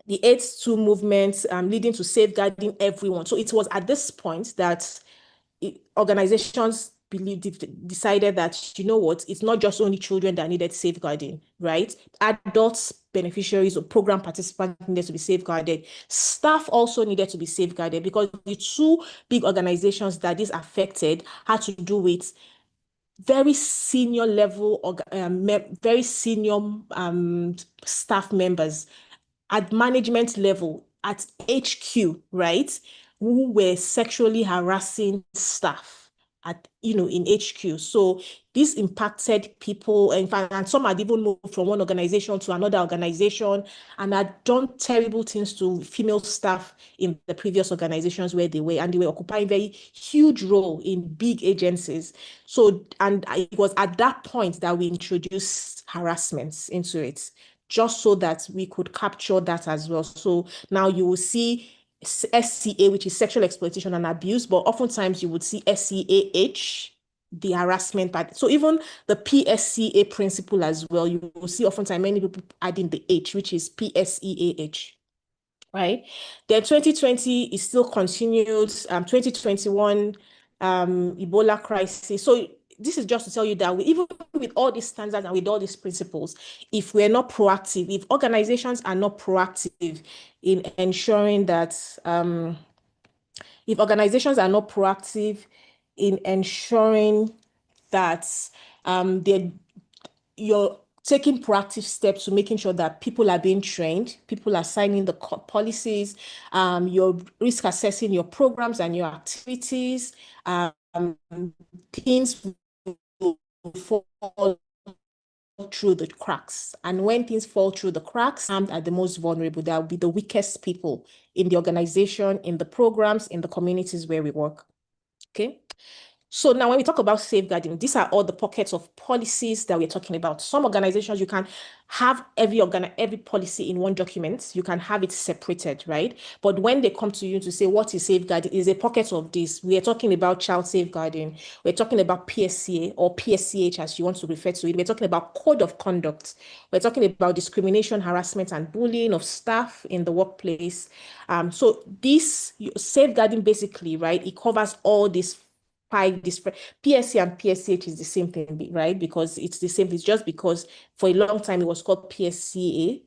the Aid Too movement leading to safeguarding everyone. So it was at this point that organizations decided that, you know what, it's not just only children that needed safeguarding, right? Adults, beneficiaries or program participants needed to be safeguarded. Staff also needed to be safeguarded because the 2 big organizations that this affected had to do with very senior level or very senior staff members at management level, at HQ, right, who were sexually harassing staff in HQ. So this impacted people, in fact, and some had even moved from one organization to another organization and had done terrible things to female staff in the previous organizations where they were, and they were occupying very huge role in big agencies. So, and it was at that point that we introduced harassment into it, just so that we could capture that as well. So now you will see SCA, which is sexual exploitation and abuse, but oftentimes you would see SCAH, the harassment part. So even the PSCA principle as well, you will see oftentimes many people adding the H, which is PSEAH. Right? Then 2020 is still continued. 2021, Ebola crisis. So this is just to tell you that even with all these standards and with all these principles, if we're not proactive, if organizations are not proactive in ensuring that, if organizations are not proactive in ensuring that you're taking proactive steps to making sure that people are being trained, people are signing the policies, you're risk assessing your programs and your activities, things will fall through the cracks. And when things fall through the cracks, are the most vulnerable. That will be the weakest people in the organization, in the programs, in the communities where we work. Okay. So now when we talk about safeguarding, these are all the pockets of policies that we're talking about. Some organizations, you can have every policy in one document. You can have it separated, right? But when they come to you to say, what is safeguarding, is a pocket of this. We are talking about child safeguarding. We're talking about PSCA or PSCH, as you want to refer to it. We're talking about code of conduct. We're talking about discrimination, harassment, and bullying of staff in the workplace. So this safeguarding basically, right, it covers all these 5 different PSC and PSCH is the same thing, right? Because it's the same. It's just because for a long time it was called PSCA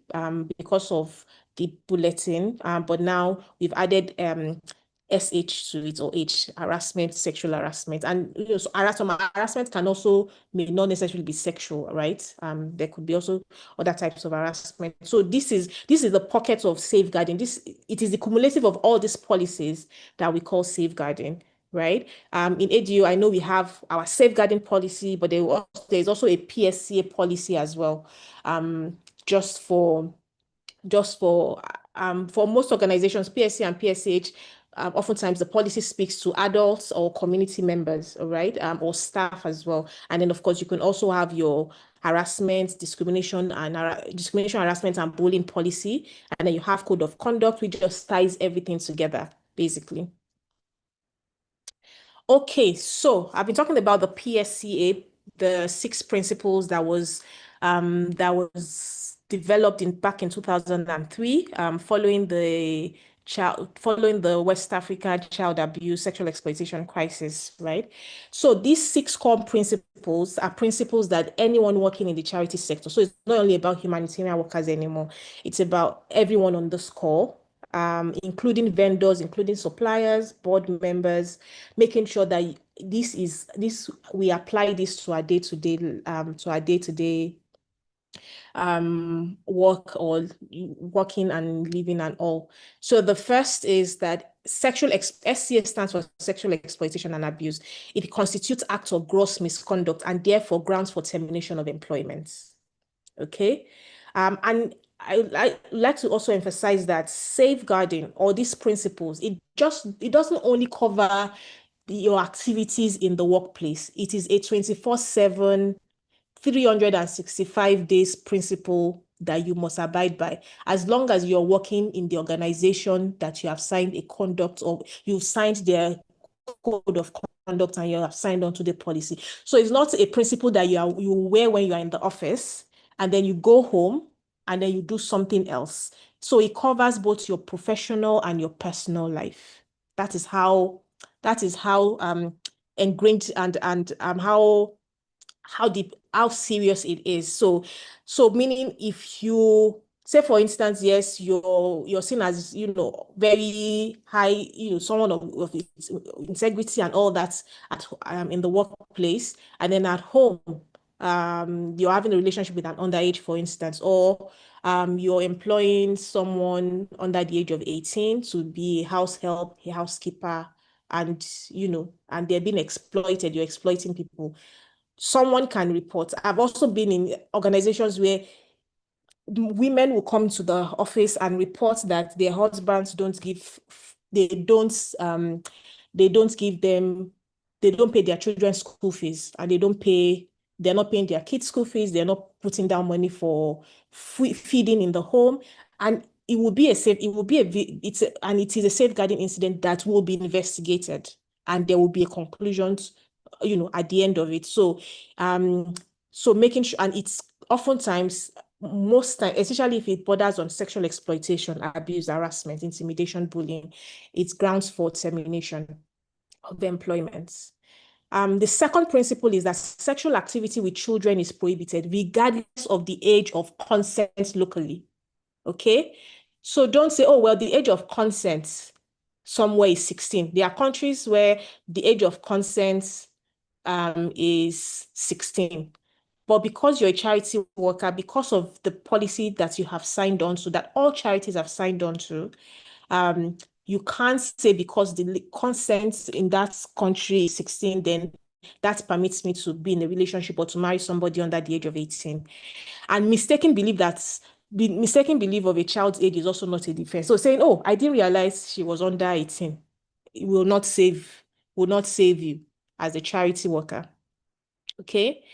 because of the bulletin, but now we've added SH to it, or H, harassment, sexual harassment. And so harassment can also may not necessarily be sexual, right? There could be also other types of harassment. So this is the pocket of safeguarding. It is the cumulative of all these policies that we call safeguarding, right? In ADU, I know we have our safeguarding policy, but there's also a PSCA policy as well, just for most organizations, PSC and PSH, oftentimes the policy speaks to adults or community members, all right, or staff as well. And then, of course, you can also have your harassment, discrimination, harassment, and bullying policy. And then you have code of conduct, which just ties everything together, basically. Okay, so I've been talking about the PSCA, the 6 principles that was developed back in 2003, following the West Africa child abuse, sexual exploitation crisis, right? So these 6 core principles are principles that anyone working in the charity sector. So it's not only about humanitarian workers anymore. It's about everyone on this call, including vendors, including suppliers, board members, making sure that we apply this to our day-to-day work, or working and living and all. So the first is that SCA stands for sexual exploitation and abuse. It constitutes acts of gross misconduct and therefore grounds for termination of employment. Okay. And I like to also emphasize that safeguarding, or these principles, it doesn't only cover your activities in the workplace. It is a 24/7, 365 days principle that you must abide by, as long as you're working in the organization that you have signed a conduct, or you've signed their code of conduct and you have signed on to the policy. So it's not a principle that you wear when you are in the office and then you go home and then you do something else. So it covers both your professional and your personal life. That is how ingrained and how serious it is. So meaning, if you say, for instance, yes, you're seen as, very high, someone of integrity and all that in the workplace, and then at home, you're having a relationship with an underage, for instance, or you're employing someone under the age of 18 to be a house help, a housekeeper, and and they're being exploited, you're exploiting people. Someone can report. I've also been in organizations where women will come to the office and report that their husbands don't pay their children's school fees, and they're not paying their kids' school fees, they're not putting down money for feeding in the home. And it is a safeguarding incident that will be investigated, and there will be a conclusion at the end of it. So making sure, and it's oftentimes, most time, especially if it borders on sexual exploitation, abuse, harassment, intimidation, bullying, it's grounds for termination of employment. The second principle is that sexual activity with children is prohibited regardless of the age of consent locally. Okay? So don't say, oh, well, the age of consent somewhere is 16. There are countries where the age of consent is 16. But because you're a charity worker, because of the policy that you have signed on to, that all charities have signed on to, you can't say because the consent in that country is 16, then that permits me to be in a relationship or to marry somebody under the age of 18. And mistaken belief of a child's age is also not a defense. So saying, oh, I didn't realize she was under 18, it will not save you as a charity worker. Okay.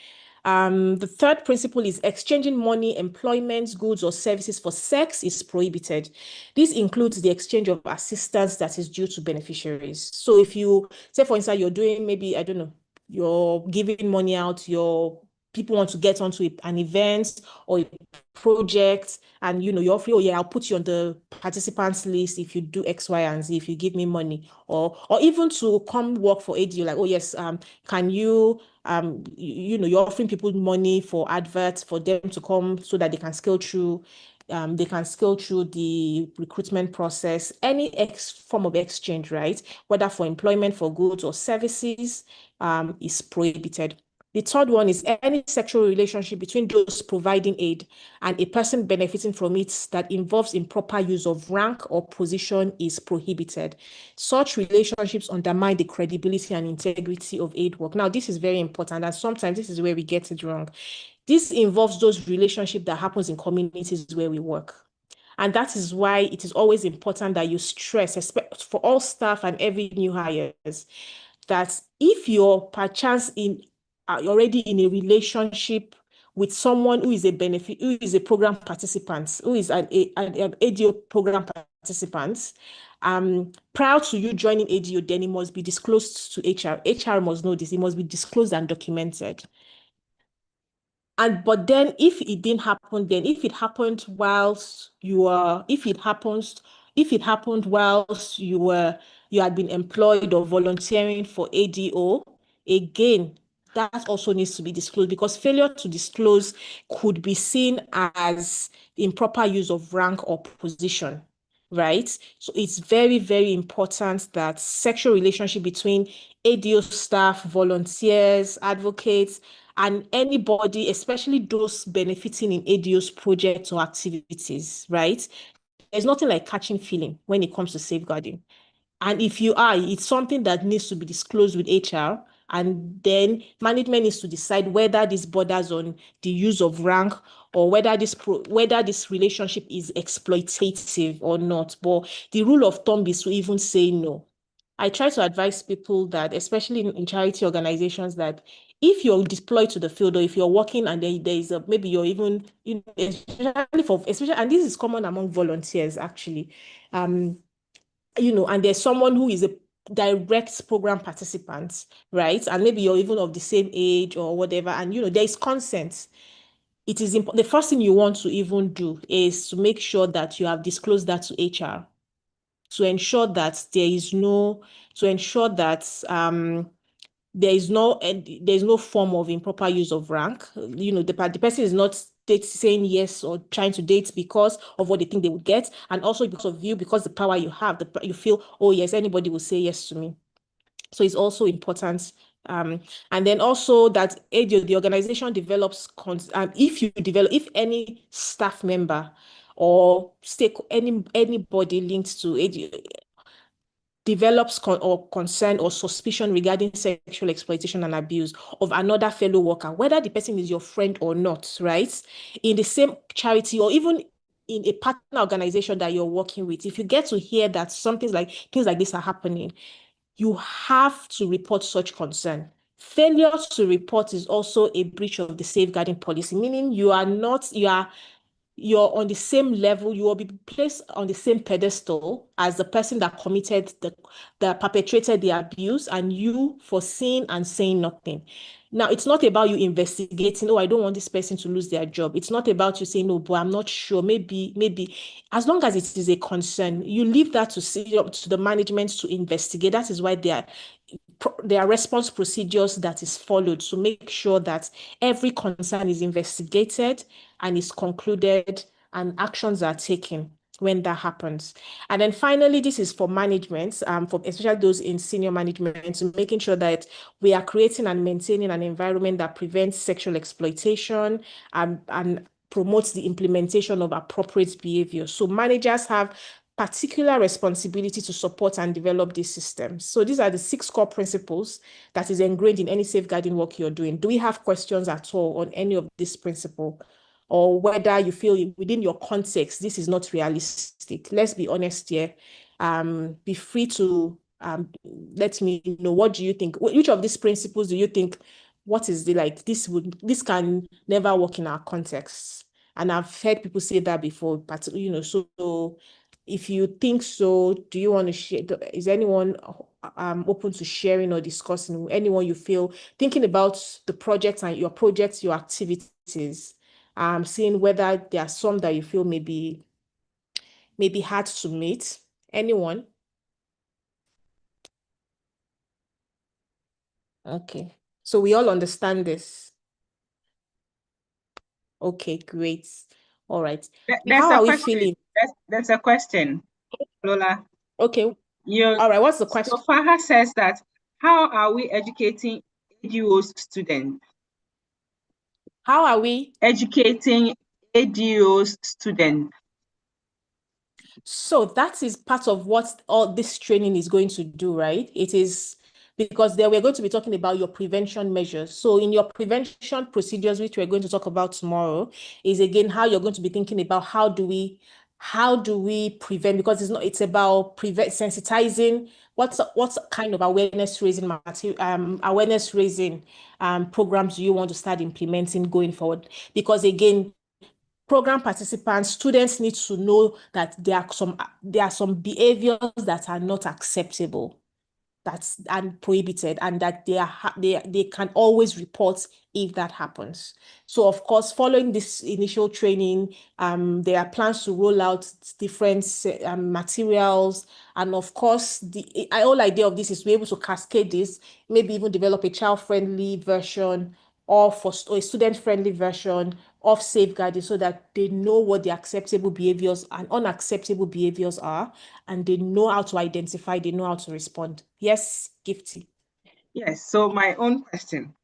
The third principle is exchanging money, employment, goods, or services for sex is prohibited. This includes the exchange of assistance that is due to beneficiaries. So if you say, for instance, you're doing, maybe, I don't know, you're giving money out, you're people want to get onto an event or a project, and you're free, oh yeah, I'll put you on the participants list if you do X, Y, and Z, if you give me money, or even to come work for ADO, like, oh yes, can you you're offering people money for adverts for them to come so that they can scale through the recruitment process, any form of exchange, right? Whether for employment, for goods or services, is prohibited. The third one is any sexual relationship between those providing aid and a person benefiting from it that involves improper use of rank or position is prohibited. Such relationships undermine the credibility and integrity of aid work. Now, this is very important, and sometimes this is where we get it wrong. This involves those relationships that happens in communities where we work. And that is why it is always important that you stress, especially for all staff and every new hires, that if you're perchance already in a relationship with someone who is a program participant, who is an ADO program participant, prior to you joining ADO, then it must be disclosed to HR. HR must know this. It must be disclosed and documented. But then if it didn't happen, then if it happened whilst you had been employed or volunteering for ADO, again, that also needs to be disclosed, because failure to disclose could be seen as improper use of rank or position, right? So it's very, very important that sexual relationship between ADO staff, volunteers, advocates, and anybody, especially those benefiting in ADO's projects or activities, right? There's nothing like catching feeling when it comes to safeguarding. And if you are, it's something that needs to be disclosed with HR. And then management needs to decide whether this borders on the use of rank, or whether this relationship is exploitative or not. But the rule of thumb is to even say no. I try to advise people that, especially in charity organizations, that if you're deployed to the field, or if you're working and there is maybe you're even, especially, and this is common among volunteers actually, and there's someone who is a direct program participant, right? And maybe you're even of the same age or whatever, and there is consent. It is the first thing you want to even do is to make sure that you have disclosed that to HR, to ensure that there's no form of improper use of rank. The person is not saying yes or trying to date because of what they think they would get, and also because of you, because the power you have, you feel, oh yes, anybody will say yes to me. So it's also important. And then also that ADO, the organization develops, if any staff member or anybody linked to ADO develops concern or suspicion regarding sexual exploitation and abuse of another fellow worker, whether the person is your friend or not, right? In the same charity or even in a partner organization that you're working with, if you get to hear that things like this are happening, you have to report such concern. Failure to report is also a breach of the safeguarding policy, meaning you're on the same level, you will be placed on the same pedestal as the person that perpetrated the abuse, and you for seeing and saying nothing. Now, it's not about you investigating, oh, I don't want this person to lose their job. It's not about you saying, no, but I'm not sure. Maybe, as long as it is a concern, you leave that to the management to investigate. That is why there are response procedures that is followed to make sure that every concern is investigated and is concluded and actions are taken when that happens. And then finally, this is for management, for especially those in senior management, to making sure that we are creating and maintaining an environment that prevents sexual exploitation, and promotes the implementation of appropriate behavior. So managers have particular responsibility to support and develop these systems. So these are the 6 core principles that is ingrained in any safeguarding work you're doing. Do we have questions at all on any of this principle? Or whether you feel within your context, this is not realistic? Let's be honest here. Be free to let me know, what do you think? Which of these principles do you think, what is this can never work in our context? And I've heard people say that before, but so if you think so, do you want to share? Is anyone open to sharing or discussing, anyone you feel, thinking about the projects and your projects, your activities, seeing whether there are some that you feel maybe hard to meet. Anyone? Okay. So we all understand this. Okay, great. All right. There's How a are we question. feeling? There's a question, Lola. Okay. You All right. What's the so question? Faha says that how are we educating ADO's students? How are we? Educating ADO's students. So that is part of what all this training is going to do, right? It is because there we're going to be talking about your prevention measures. So in your prevention procedures, which we're going to talk about tomorrow, is again how you're going to be thinking about how do we prevent, because it's about sensitizing, what's kind of awareness raising programs do you want to start implementing going forward? Because again, program participants, students need to know that there are some behaviors that are not acceptable, that's and prohibited, and that they can always report if that happens. So of course, following this initial training, there are plans to roll out different materials, and of course, the whole idea of this is to be able to cascade this, maybe even develop a child-friendly version or a student-friendly version of safeguarding, so that they know what the acceptable behaviors and unacceptable behaviors are, and they know how to identify, they know how to respond. Yes, Gifty. Yes. So my own question.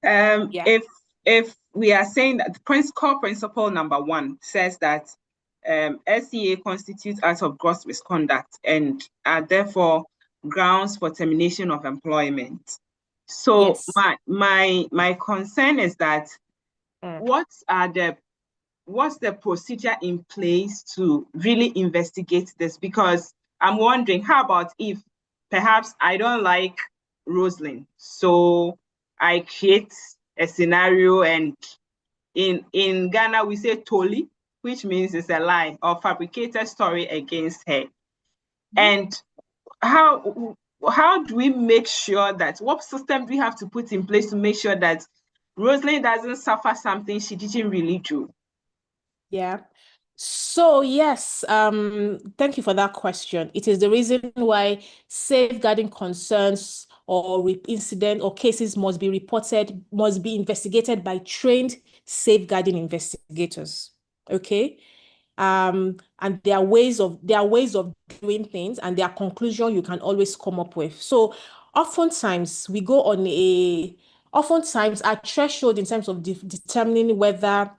Yeah. If we are saying that the core principle number 1 says that SEA constitutes acts of gross misconduct and are therefore grounds for termination of employment. So Yes. my concern is that Mm. what's the procedure in place to really investigate this? Because I'm wondering, how about if perhaps I don't like Rosalind, so I create a scenario, and in Ghana we say toli, which means it's a lie or fabricated story against her. And how do we make sure that, what system do we have to put in place to make sure that Rosalind doesn't suffer something she didn't really do? Yeah. So yes, thank you for that question. It is the reason why safeguarding concerns or incident or cases must be investigated by trained safeguarding investigators. Okay. And there are ways of doing things, and there are conclusions you can always come up with. So oftentimes we go on oftentimes our threshold in terms of determining whether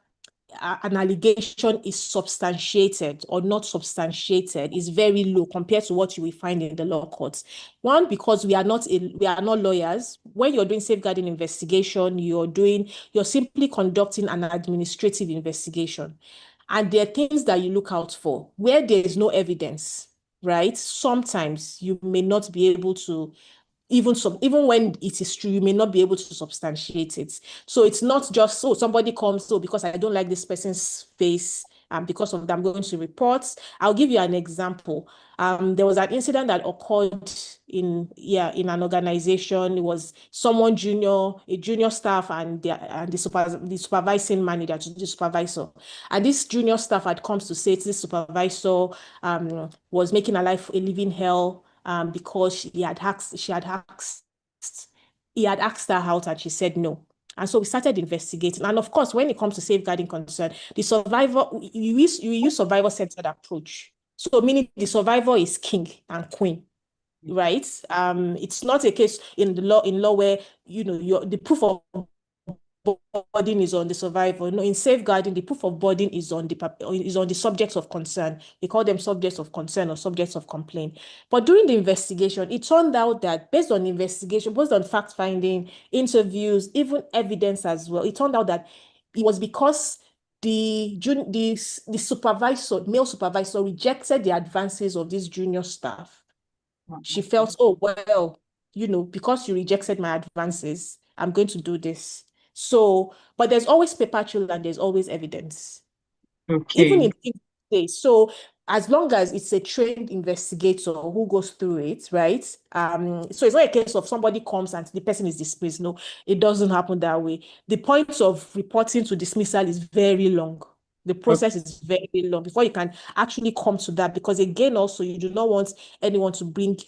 an allegation is substantiated or not substantiated is very low compared to what you will find in the law courts. One, because we are not lawyers. When you're doing safeguarding investigation, you're simply conducting an administrative investigation. And there are things that you look out for where there is no evidence, right? Sometimes you may not be able to, even when it is true, you may not be able to substantiate it. So it's not just, so somebody comes, so because I don't like this person's face, because of that, I'm going to report. I'll give you an example. There was an incident that occurred in an organization. It was someone junior, a junior staff, and the supervising manager, the supervisor. And this junior staff had come to say this supervisor was making her life a living hell, because he had asked her out, and she said no. And so we started investigating. And of course, when it comes to safeguarding concern, the survivor, you use survivor-centered approach. So meaning the survivor is king and queen, right? It's not a case in law where the proof of burden is on the survivor. No, in safeguarding, the proof of burden is on the subjects of concern. We call them subjects of concern or subjects of complaint. But during the investigation, it turned out that based on investigation, based on fact-finding, interviews, even evidence as well, it turned out that it was because the supervisor, male supervisor, rejected the advances of this junior staff. She felt, oh, well, because you rejected my advances, I'm going to do this. So, but there's always paper trail and there's always evidence. Okay. Even in days. So as long as it's a trained investigator who goes through it, right? So it's not a case of somebody comes and the person is dismissed. No, it doesn't happen that way. The point of reporting to dismissal is very long. The process is very long before you can actually come to that, because again, also you do not want anyone to bring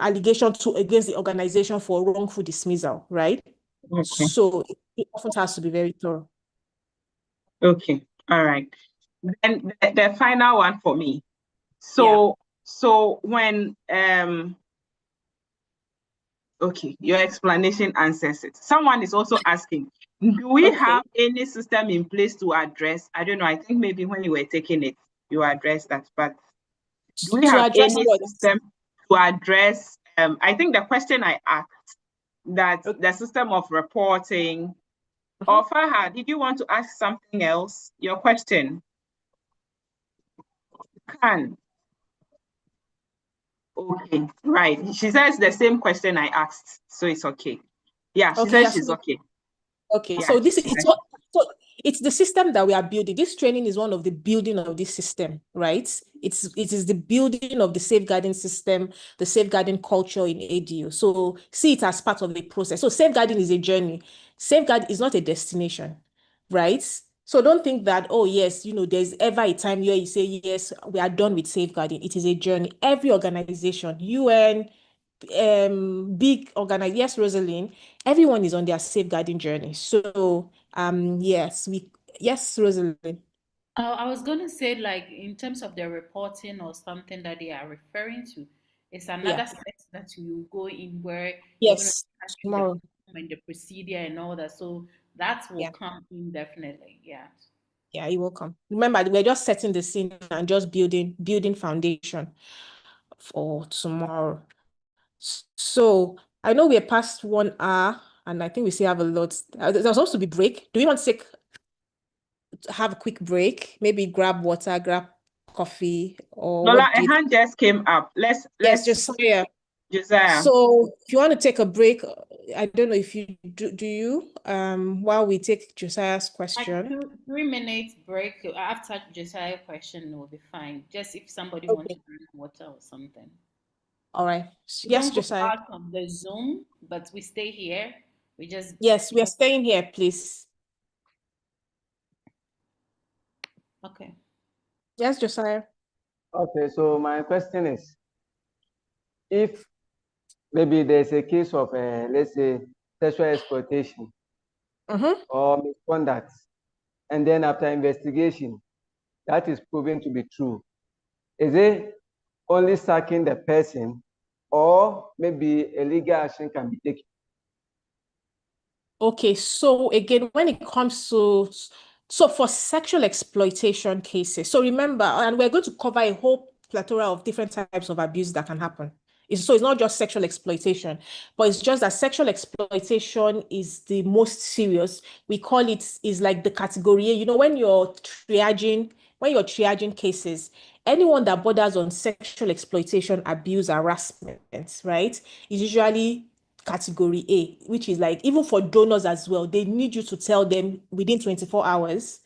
allegation against the organization for wrongful dismissal, right? Okay. So it often has to be very thorough. Okay. All right. Then the final one for me. So when okay, your explanation answers it. Someone is also asking, do we have any system in place to address? I don't know. I think maybe when you were taking it, you addressed that. But do we have any system to address? I think the question I asked, that the system of reporting. Or Farhad, did you want to ask something else? Your question. Can. Okay, right. She says the same question I asked, so it's okay. Yeah, she says she's okay. Okay, yeah, so this is it's the system that we are building. This training is one of the building of this system, right? It is the building of the safeguarding system, the safeguarding culture in ADO. So see it as part of the process. So safeguarding is a journey. Safeguard is not a destination, right? So don't think that, oh yes, there's ever a time where you say, yes, we are done with safeguarding. It is a journey. Every organization, UN, big organization, yes, Rosalind, everyone is on their safeguarding journey. So yes, Rosalind. I was going to say, like, in terms of the reporting or something that they are referring to, it's another set that you go in where you're going to tomorrow. and the procedure and all that. So that will come in definitely. Yeah. Yeah, it will come. Remember, we're just setting the scene and just building foundation for tomorrow. So I know we're past 1 hour, and I think we still have a lot. There's supposed to be break. Do we want to have a quick break? Maybe grab water, grab coffee, or Lola, what do a you hand just came up. Let's Josiah. Josiah. So if you want to take a break, I don't know if you do you while we take Josiah's question. Like 3 minutes break after Josiah's question will be fine. Just if somebody wants to drink water or something. All right. We Yes, don't go Josiah. out of the Zoom, but we stay here. Yes, we are staying here, please. Okay. Yes, Josiah. Okay, so my question is, if maybe there's a case of, let's say, sexual exploitation or misconduct, and then after investigation, that is proven to be true, is it only sacking the person, or maybe a legal action can be taken? Okay, so again, when it comes to, for sexual exploitation cases, so remember, and we're going to cover a whole plethora of different types of abuse that can happen. So it's not just sexual exploitation, but it's just that sexual exploitation is the most serious. We call it, is like the category, when you're triaging cases, anyone that borders on sexual exploitation, abuse, harassment, right, is usually category A, which is like, even for donors as well, they need you to tell them within 24 hours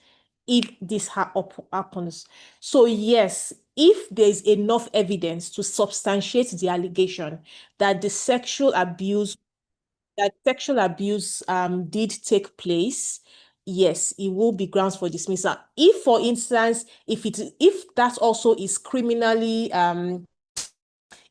if this happens. So yes, if there's enough evidence to substantiate the allegation that the sexual abuse did take place, yes, it will be grounds for dismissal. If, for instance, if that also is criminally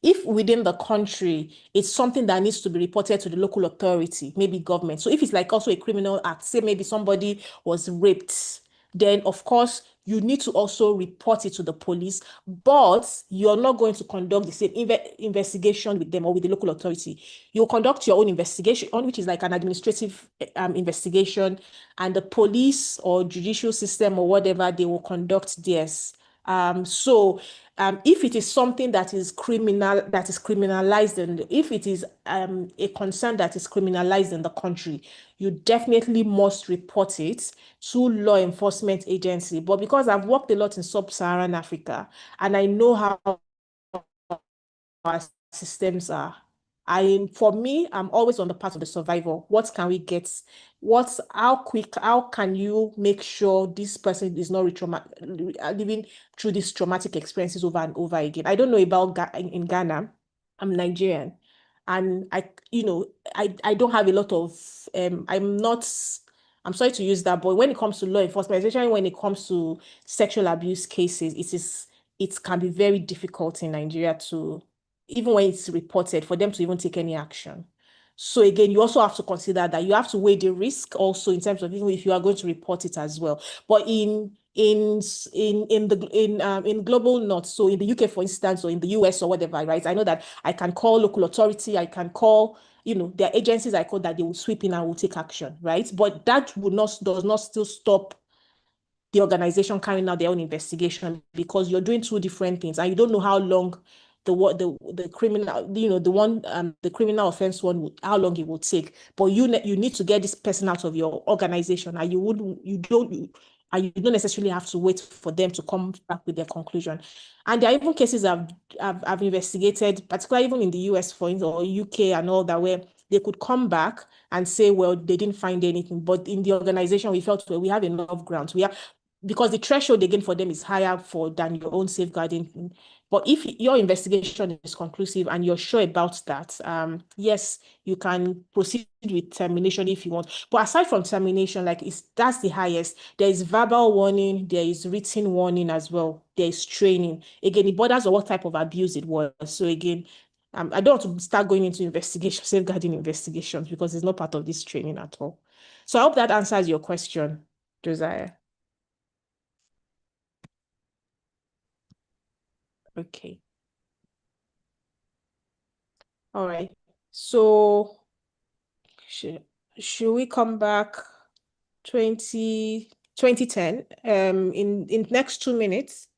if within the country, it's something that needs to be reported to the local authority, maybe government. So if it's like also a criminal act, say maybe somebody was raped, then of course you need to also report it to the police, but you're not going to conduct the same investigation with them or with the local authority. You'll conduct your own investigation, which is like an administrative investigation, and the police or judicial system or whatever, they will conduct theirs. If it is something that is criminalized, and if it is a concern that is criminalized in the country, you definitely must report it to law enforcement agency. But because I've worked a lot in sub-Saharan Africa and I know how our systems are, For me, I'm always on the part of the survivor. What can we get? How can you make sure this person is not living through these traumatic experiences over and over again? I don't know about in Ghana. I'm Nigerian, and I don't have a lot of I'm sorry to use that, but when it comes to law enforcement, especially when it comes to sexual abuse cases, it can be very difficult in Nigeria to, even when it's reported, for them to even take any action. So again, you also have to consider that you have to weigh the risk also in terms of even if you are going to report it as well. But in global north, so in the UK, for instance, or in the US or whatever, right? I know that I can call local authority, I can call, there are agencies I call that they will sweep in and will take action, right? But that does not still stop the organization carrying out their own investigation, because you're doing two different things and you don't know how long the criminal, the criminal offense one, how long it will take. But you need to get this person out of your organization, and you don't necessarily have to wait for them to come back with their conclusion. And there are even cases I've investigated, particularly even in the US, for instance, or UK and all that, where they could come back and say, well, they didn't find anything. But in the organization, we felt, well, we have enough grounds. Because the threshold again for them is higher than your own safeguarding. But if your investigation is conclusive and you're sure about that, yes, you can proceed with termination if you want. But aside from termination, that's the highest. There is verbal warning, there is written warning as well. There is training. Again, it borders on what type of abuse it was. So again, I don't want to start going into safeguarding investigations, because it's not part of this training at all. So I hope that answers your question, Josiah. Okay. All right. So should we come back 2010 in next 2 minutes?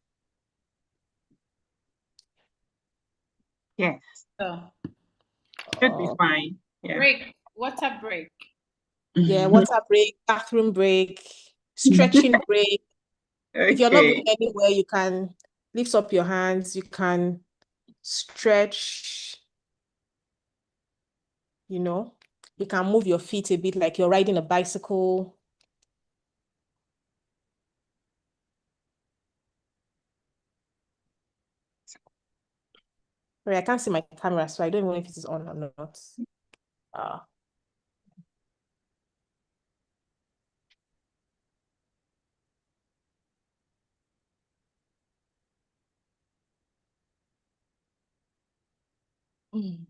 Yes, So, should be fine. Yeah. break, water break. Yeah, water break, bathroom break, stretching break. If you're not going Okay. anywhere, you can lift up your hands, you can stretch, you can move your feet a bit like you're riding a bicycle. Sorry, I can't see my camera, so I don't know if it is on or not. Mm.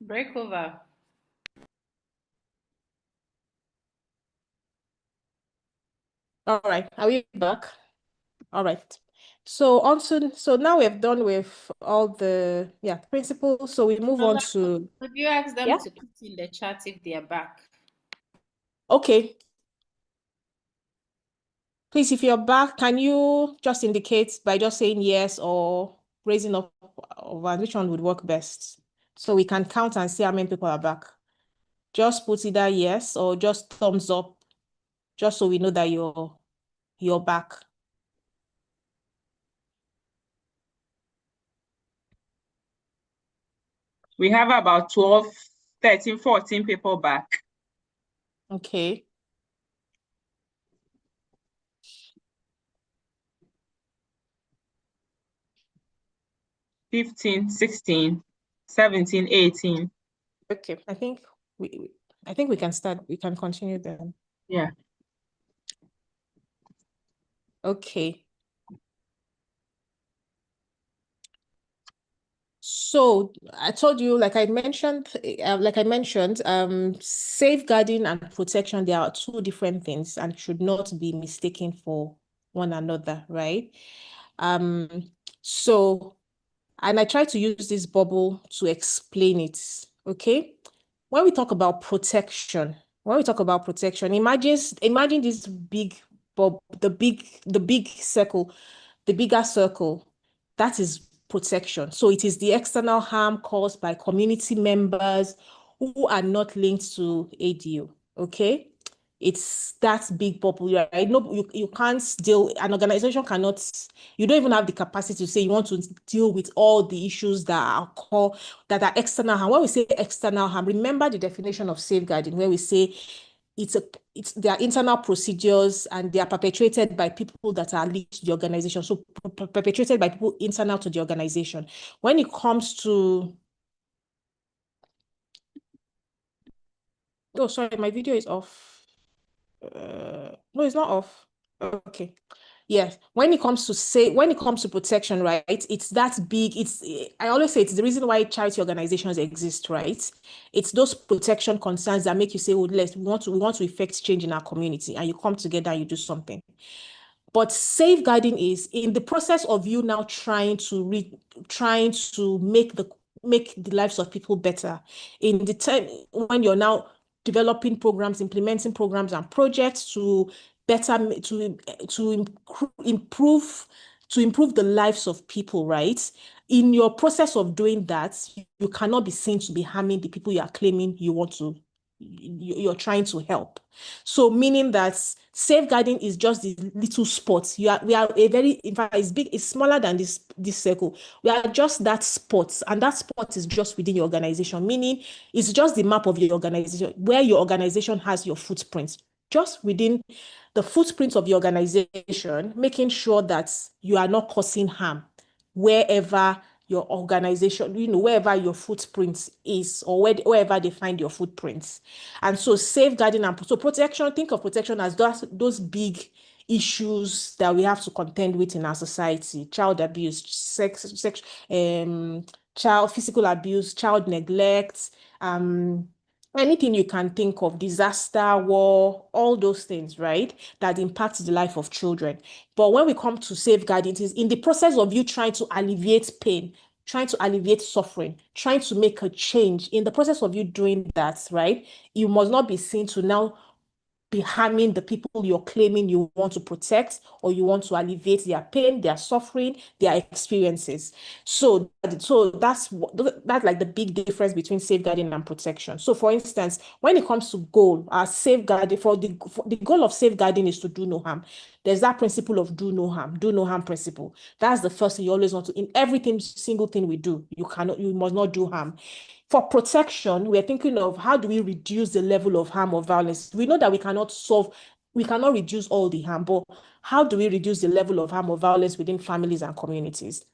Break over. All right, are we back? All right. So now we have done with all the principles. So we move on to Could you ask them yeah. to put in the chat if they are back? Okay. Please, if you're back, can you just indicate by just saying yes or raising up or which one would work best? So we can count and see how many people are back. Just put either yes or just thumbs up, just so we know that you're back. We have about 12, 13, 14 people back. Okay. $15, $16, $17, $18. Okay, I think we can start. We can continue then. Yeah. Okay. So I told you, like I mentioned, safeguarding and protection, they are two different things and should not be mistaken for one another, right? So, and I try to use this bubble to explain it, okay? When we talk about protection, imagine this big bubble, the big circle, the bigger circle, that is protection. So it is the external harm caused by community members who are not linked to ADO, okay? It's that big bubble, right? No, you can't deal, an organization cannot, you don't even have the capacity to say you want to deal with all the issues that are external harm. When we say external harm, remember the definition of safeguarding, where we say there are internal procedures and they are perpetrated by people that are linked to the organization. So perpetrated by people internal to the organization. When it comes to, oh, sorry, my video is off. No, it's not off. Okay. Yes. When it comes to protection, right? It's that big. I always say it's the reason why charity organizations exist, right? It's those protection concerns that make you say, oh, we want to effect change in our community, and you come together and you do something. But safeguarding is in the process of you now trying to make the lives of people better. In the time when you're now developing programs, implementing programs and projects to improve the lives of people, right? In your process of doing that, you cannot be seen to be harming the people you are claiming you're trying to help. So meaning that safeguarding is just the little spot. We are a very, in fact, it's big, it's smaller than this circle. We are just that spot, and that spot is just within your organization, meaning it's just the map of your organization, where your organization has your footprints. Just within the footprint of your organization, making sure that you are not causing harm wherever your organization, wherever your footprint is, or wherever they find your footprints. And so safeguarding and so protection, think of protection as those big issues that we have to contend with in our society: child abuse, child physical abuse, child neglect, anything you can think of, disaster, war, all those things, right, that impact the life of children. But when we come to safeguarding, it is in the process of you trying to alleviate pain, trying to alleviate suffering, trying to make a change. In the process of you doing that, right, you must not be seen to now be harming the people you're claiming you want to protect, or you want to alleviate their pain, their suffering, their experiences. So that's like the big difference between safeguarding and protection. So for instance, when it comes to goal, safeguarding, for the goal of safeguarding is to do no harm. There's that principle of do no harm principle. That's the first thing you always want to, in everything, single thing we do, you must not do harm. For protection, we're thinking of how do we reduce the level of harm or violence. We know that we cannot reduce all the harm, but how do we reduce the level of harm or violence within families and communities?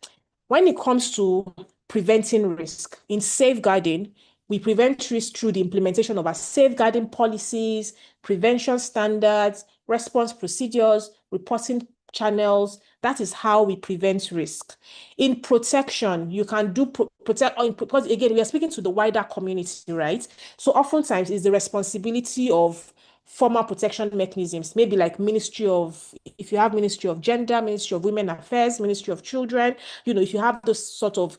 When it comes to preventing risk, in safeguarding, we prevent risk through the implementation of our safeguarding policies, prevention standards, response procedures, reporting channels. That is how we prevent risk. In protection, you can do protect, because again, we are speaking to the wider community, right? So oftentimes it's the responsibility of formal protection mechanisms, maybe like if you have Ministry of Gender, Ministry of Women Affairs, Ministry of Children, if you have those sort of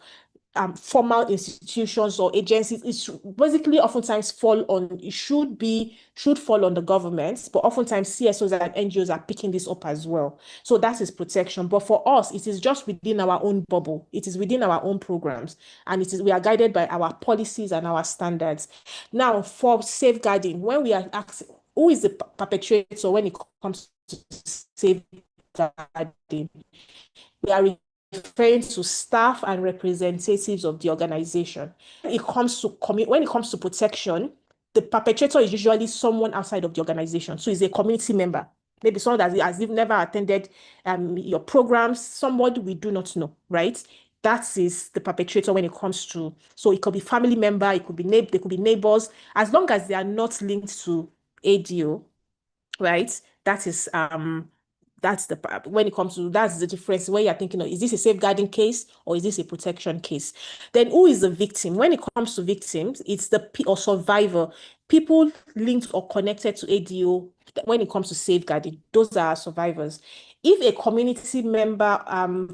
formal institutions or agencies, it should basically oftentimes should fall on the government, but oftentimes CSOs and NGOs are picking this up as well. So that is protection. But for us, it is just within our own bubble. It is within our own programs, and we are guided by our policies and our standards. Now, for safeguarding, when we are asking who is the perpetrator when it comes to safeguarding, we are referring to staff and representatives of the organization. When it comes to protection, the perpetrator is usually someone outside of the organization. So it's a community member, maybe someone that has never attended your programs, somebody we do not know, right? That is the perpetrator when it comes to, so it could be family member, they could be neighbors, as long as they are not linked to ADO, right? That's the difference when you're thinking, is this a safeguarding case or is this a protection case? Then who is the victim? When it comes to victims, it's or survivor, people linked or connected to ADO. When it comes to safeguarding, those are survivors. If a community member,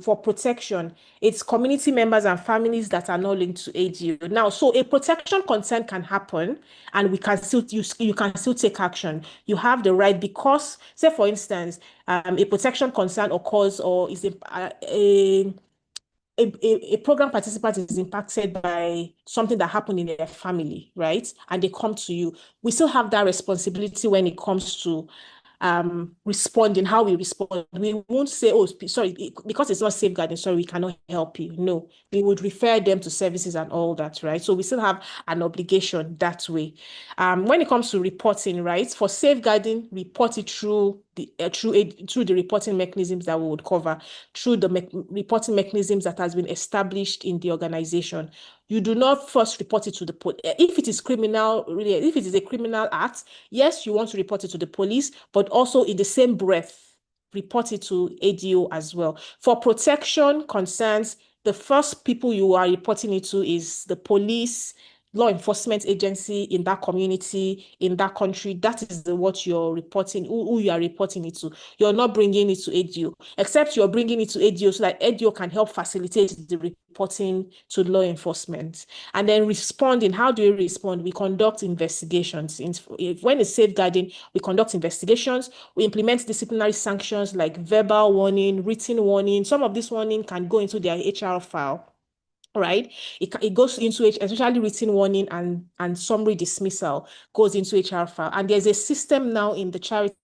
for protection, it's community members and families that are not linked to ADO. Now, so a protection consent can happen, and you can still take action. You have the right, because, say for instance, a protection concern occurs, or is a program participant is impacted by something that happened in their family, right? And they come to you. We still have that responsibility when it comes to responding, how we respond. We won't say, oh, sorry, because it's not safeguarding, sorry, we cannot help you. No, we would refer them to services and all that, right? So we still have an obligation that way. When it comes to reporting, right? For safeguarding, report it through the reporting mechanisms that we would cover, through the reporting mechanisms that has been established in the organization. You do not first report it to the police. If it is a criminal act, yes, you want to report it to the police, but also in the same breath, report it to ADO as well. For protection concerns, the first people you are reporting it to is the police, law enforcement agency in that community, in that country. That is what you're reporting, who you are reporting it to. You're not bringing it to ADO, except you're bringing it to ADO so that ADO can help facilitate the reporting to law enforcement. And then responding, how do we respond? We conduct investigations. When it's safeguarding, we conduct investigations. We implement disciplinary sanctions like verbal warning, written warning. Some of this warning can go into their HR file, right? It goes into it, especially written warning and summary dismissal goes into HR file. And there's a system now in the charity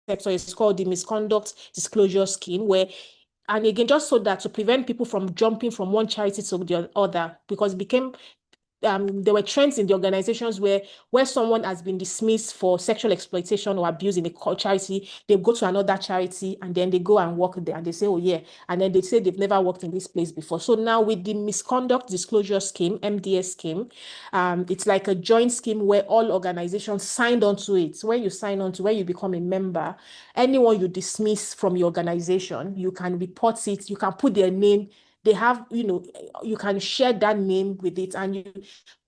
sector, it's called the Misconduct Disclosure Scheme, and again, just so that to prevent people from jumping from one charity to the other, because it became there were trends in the organizations where someone has been dismissed for sexual exploitation or abuse in a charity, they go to another charity and then they go and work there and they say, oh yeah, and then they say they've never worked in this place before. So now with the Misconduct Disclosure Scheme, MDS scheme, it's like a joint scheme where all organizations signed onto it. When you sign on to, when you become a member, anyone you dismiss from your organization, you can report it, you can put their name. They have, you can share that name with it, and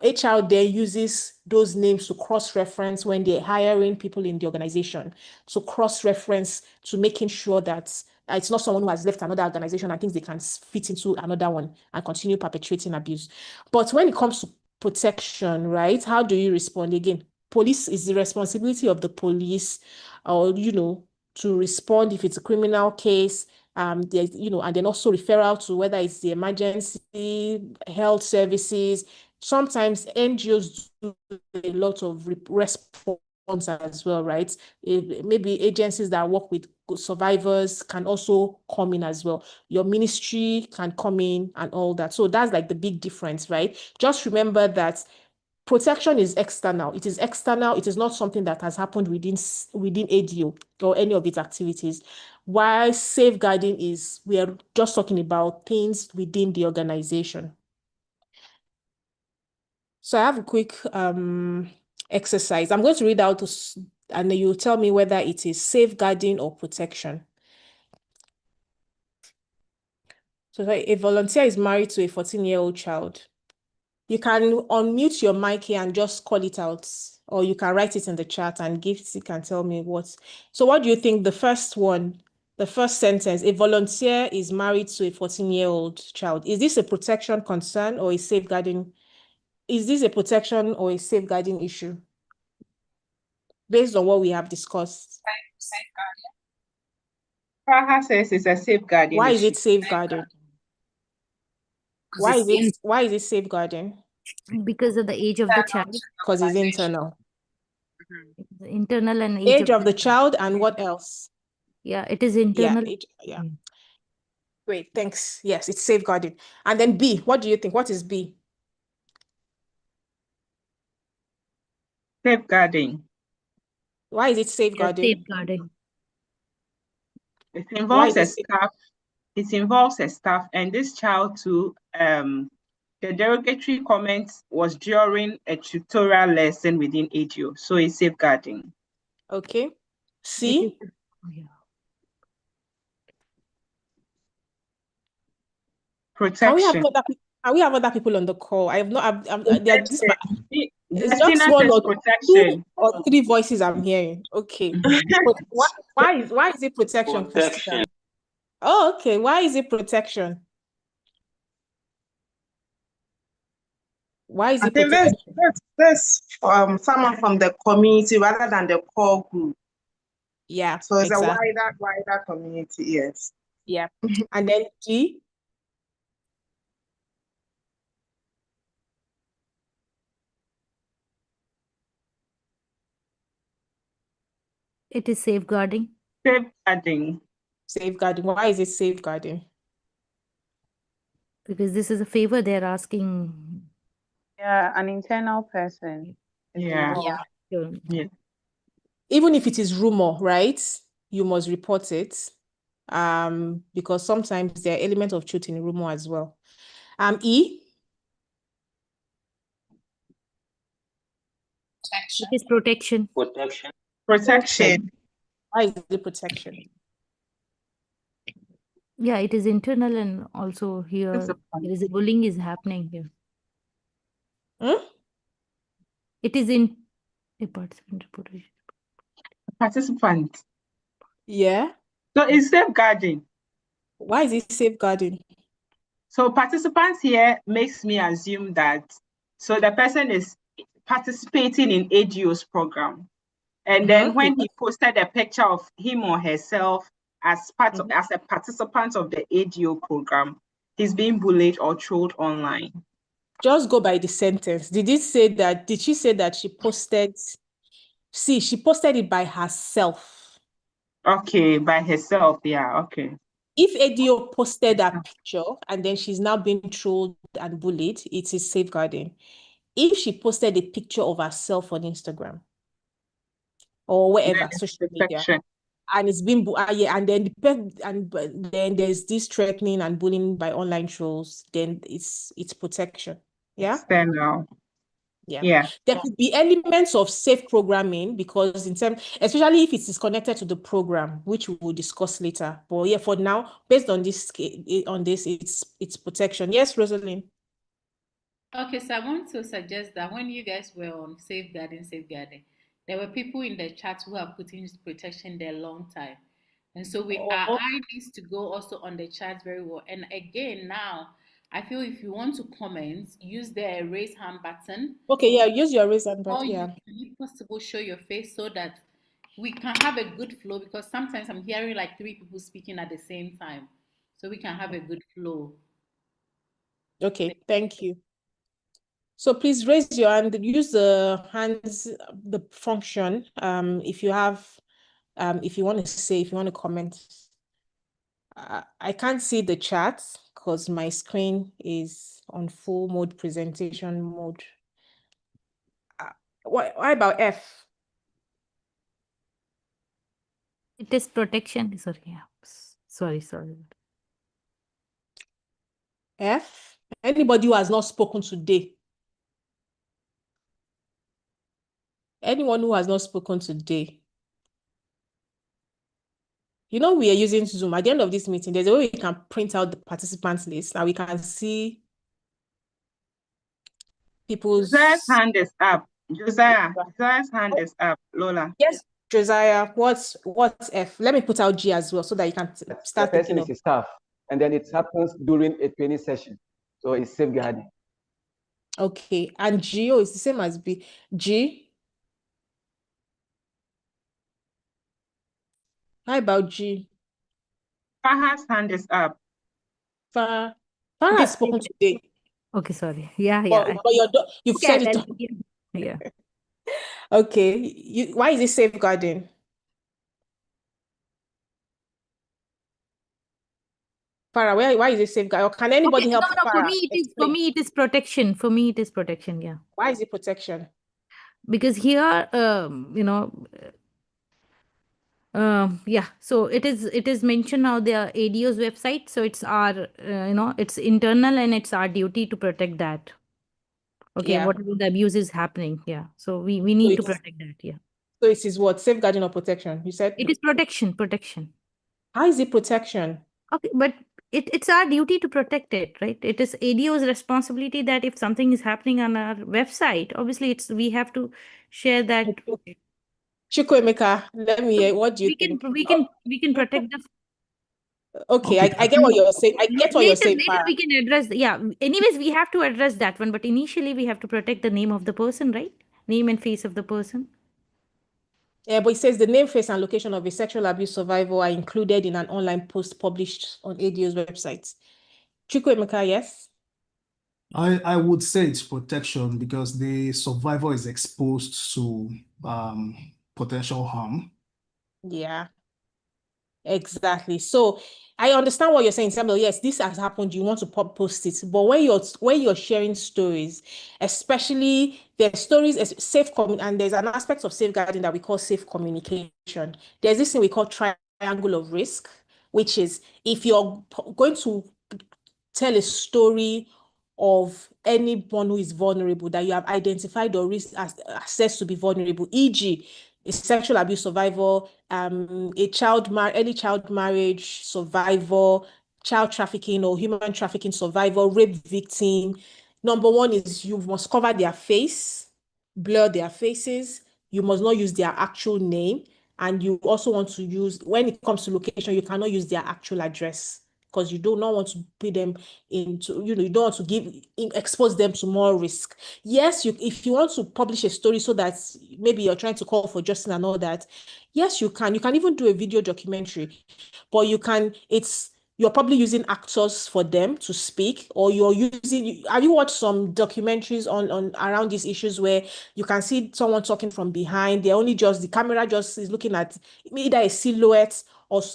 HR there uses those names to cross-reference when they're hiring people in the organization. So cross-reference to making sure that it's not someone who has left another organization and thinks they can fit into another one and continue perpetrating abuse. But when it comes to protection, right, how do you respond? Again, police is the responsibility of the police, or, to respond if it's a criminal case. There's, and then also referral to whether it's the emergency health services. Sometimes NGOs do a lot of response as well, right? Maybe agencies that work with survivors can also come in as well. Your ministry can come in and all that. So that's like the big difference, right? Just remember that protection is external. It is external. It is not something that has happened within ADO or any of its activities. While safeguarding is, we are just talking about things within the organization. So I have a quick exercise. I'm going to read out and then you tell me whether it is safeguarding or protection. So a volunteer is married to a 14-year-old child. You can unmute your mic here and just call it out, or you can write it in the chat and Gifty can tell me what. So what do you think the first sentence, a volunteer is married to a 14-year-old child. Is this a protection concern or a safeguarding? Is this a protection or a safeguarding issue? Based on what we have discussed. Praha says it's a safeguarding Why is issue. it safeguarding? Why is it safeguarding? Because of the age of the child. Because it's internal. The internal and Age of the child and what else? Yeah, it is internal. Yeah. Great, thanks. Yes, it's safeguarding. And then B, what do you think? What is B? Safeguarding. Why is it safeguarding? Safeguarding. It involves a staff. It involves a staff, and this child too. The derogatory comment was during a tutorial lesson within ADO, so it's safeguarding. Okay. C. Protection. Can we have other people on the call? I have not. It's just one or protection. 2 or 3 voices I'm hearing. Okay. Why is it protection? Christina? Oh, okay. Why is it protection? Why is it protection? That's someone from the community rather than the core group. Yeah. So it's exactly. a wider community, yes. Yeah. And then G. It is safeguarding. Safeguarding. Safeguarding. Why is it safeguarding? Because this is a favor they're asking. Yeah, an internal person. Yeah. Even if it is rumor, right? You must report it. Because sometimes there are elements of truth in rumor as well. E. It is protection. Protection. Why is it protection? Yeah, it is internal, and also here there is a bullying is happening here. It is in a participant. Participant. Yeah. So it's safeguarding. Why is it safeguarding? So participants here makes me assume that the person is participating in ADO's program. And then when he posted a picture of him or herself as as a participant of the ADO program, he's being bullied or trolled online. Just go by the sentence. Did she say that she posted? See, she posted it by herself. Okay, by herself. Yeah, okay. If ADO posted a picture and then she's now being trolled and bullied, it is safeguarding. If she posted a picture of herself on Instagram or wherever, social media, and it's been and then there's this threatening and bullying by online trolls, then it's protection. Yeah. External. Yeah. There could be elements of safe programming because especially if it is connected to the program, which we will discuss later. But yeah, for now, based on this, it's protection. Yes, Rosalind. Okay, so I want to suggest that when you guys were on safeguarding, there were people in the chat who have put in protection there a long time. And so our eye needs to go also on the chat very well. And again, now, I feel if you want to comment, use the raise hand button. Okay, yeah, use your raise hand button. Or if possible, show your face so that we can have a good flow, because sometimes I'm hearing like 3 people speaking at the same time. So we can have a good flow. Okay, thank you. So please raise your hand, use the hands, the function, if you have, if you want to comment. I can't see the chat because my screen is on full mode, presentation mode. What about F? It is protection. Sorry. F? Anybody who has not spoken today? Anyone who has not spoken today? You know, we are using Zoom. At the end of this meeting, there's a way we can print out the participants list and we can see people's. Josiah's hand is up. Josiah's hand is up. Lola. Yes, Josiah, what's F? Let me put out G as well so that you can start the person thinking is a staff, and then it happens during a training session. So it's safeguarding. Okay, and G, oh, it's the same as B. G. How about G? Farah's hand is up. Farah has spoken today. Okay, sorry. Yeah. But you've said it. Yeah. Okay. Why is it safeguarding? Farah, why is it safeguarding? Or can anybody help No, Farah? for me it is protection. For me it is protection, yeah. Why is it protection? Because here, yeah, so it is mentioned now the ADO's website, so it's our it's internal and it's our duty to protect that. Okay, Yeah. whatever the abuse is happening, yeah. So we need to protect that, yeah. So it is what? Safeguarding or protection? You said? It is protection. How is it protection? Okay, but it's our duty to protect it, right? It is ADO's responsibility that if something is happening on our website, obviously we have to share that. Okay. Chukwuemeka, let me hear. What do you think? We can protect the. Okay, I get what you're saying. I get what you're saying. Later we can address. Yeah. Anyways, we have to address that one, but initially we have to protect the name of the person, right? Name and face of the person. Yeah, but it says the name, face, and location of a sexual abuse survivor are included in an online post published on ADO's website. Chukwuemeka, yes? I would say it's protection because the survivor is exposed to potential harm. Yeah, exactly. So I understand what you're saying, Samuel. Yes, this has happened. You want to post it, but when you're sharing stories, especially there's stories as safe and there's an aspect of safeguarding that we call safe communication. There's this thing we call triangle of risk, which is if you're going to tell a story of anyone who is vulnerable that you have identified or risk assessed to be vulnerable, e.g., a sexual abuse survivor, early child marriage survivor, child trafficking or human trafficking survivor, rape victim. Number one is you must cover their face, blur their faces. You must not use their actual name. And you also want to use, when it comes to location, you cannot use their actual address because you do not want to put them into, you don't want to expose them to more risk. Yes, if you want to publish a story so that maybe you're trying to call for justice and all that, yes, you can. You can even do a video documentary, but you're probably using actors for them to speak, or have you watched some documentaries on around these issues where you can see someone talking from behind, the camera just is looking at either a silhouette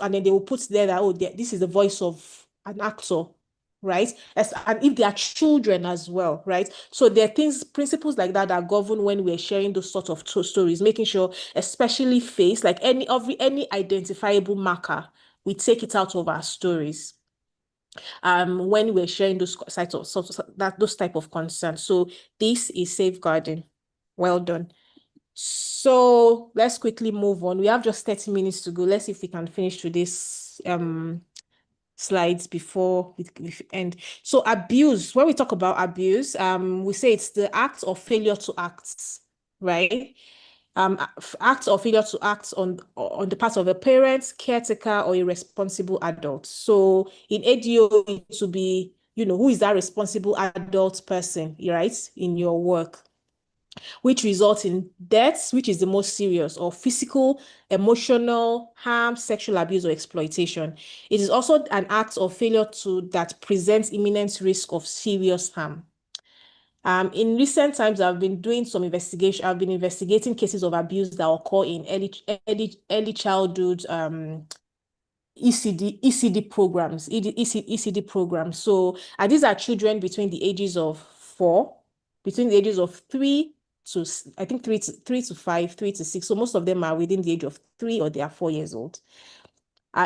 and then they will put there that, this is the voice of an actor, right? And if they are children as well, right? So there are principles like that govern when we're sharing those sort of stories, making sure, especially face, like any identifiable marker, we take it out of our stories. When we're sharing those those type of concerns. So this is safeguarding. Well done. So let's quickly move on. We have just 30 minutes to go. Let's see if we can finish today's slides before we end. So abuse, when we talk about abuse, we say it's the act or failure to act, right? Act or failure to act on the part of a parent, caretaker, or a responsible adult. So in ADO, it to be, who is that responsible adult person, right, in your work, which results in deaths, which is the most serious, or physical, emotional harm, sexual abuse, or exploitation. It is also an act of failure that presents imminent risk of serious harm. In recent times, I've been doing some investigation. I've been investigating cases of abuse that occur in early childhood ECD programs, ECD programs. So, and these are children between the ages of 3 to, I think 3 to 5, 3 to 6. So most of them are within the age of 3 or they are 4 years old.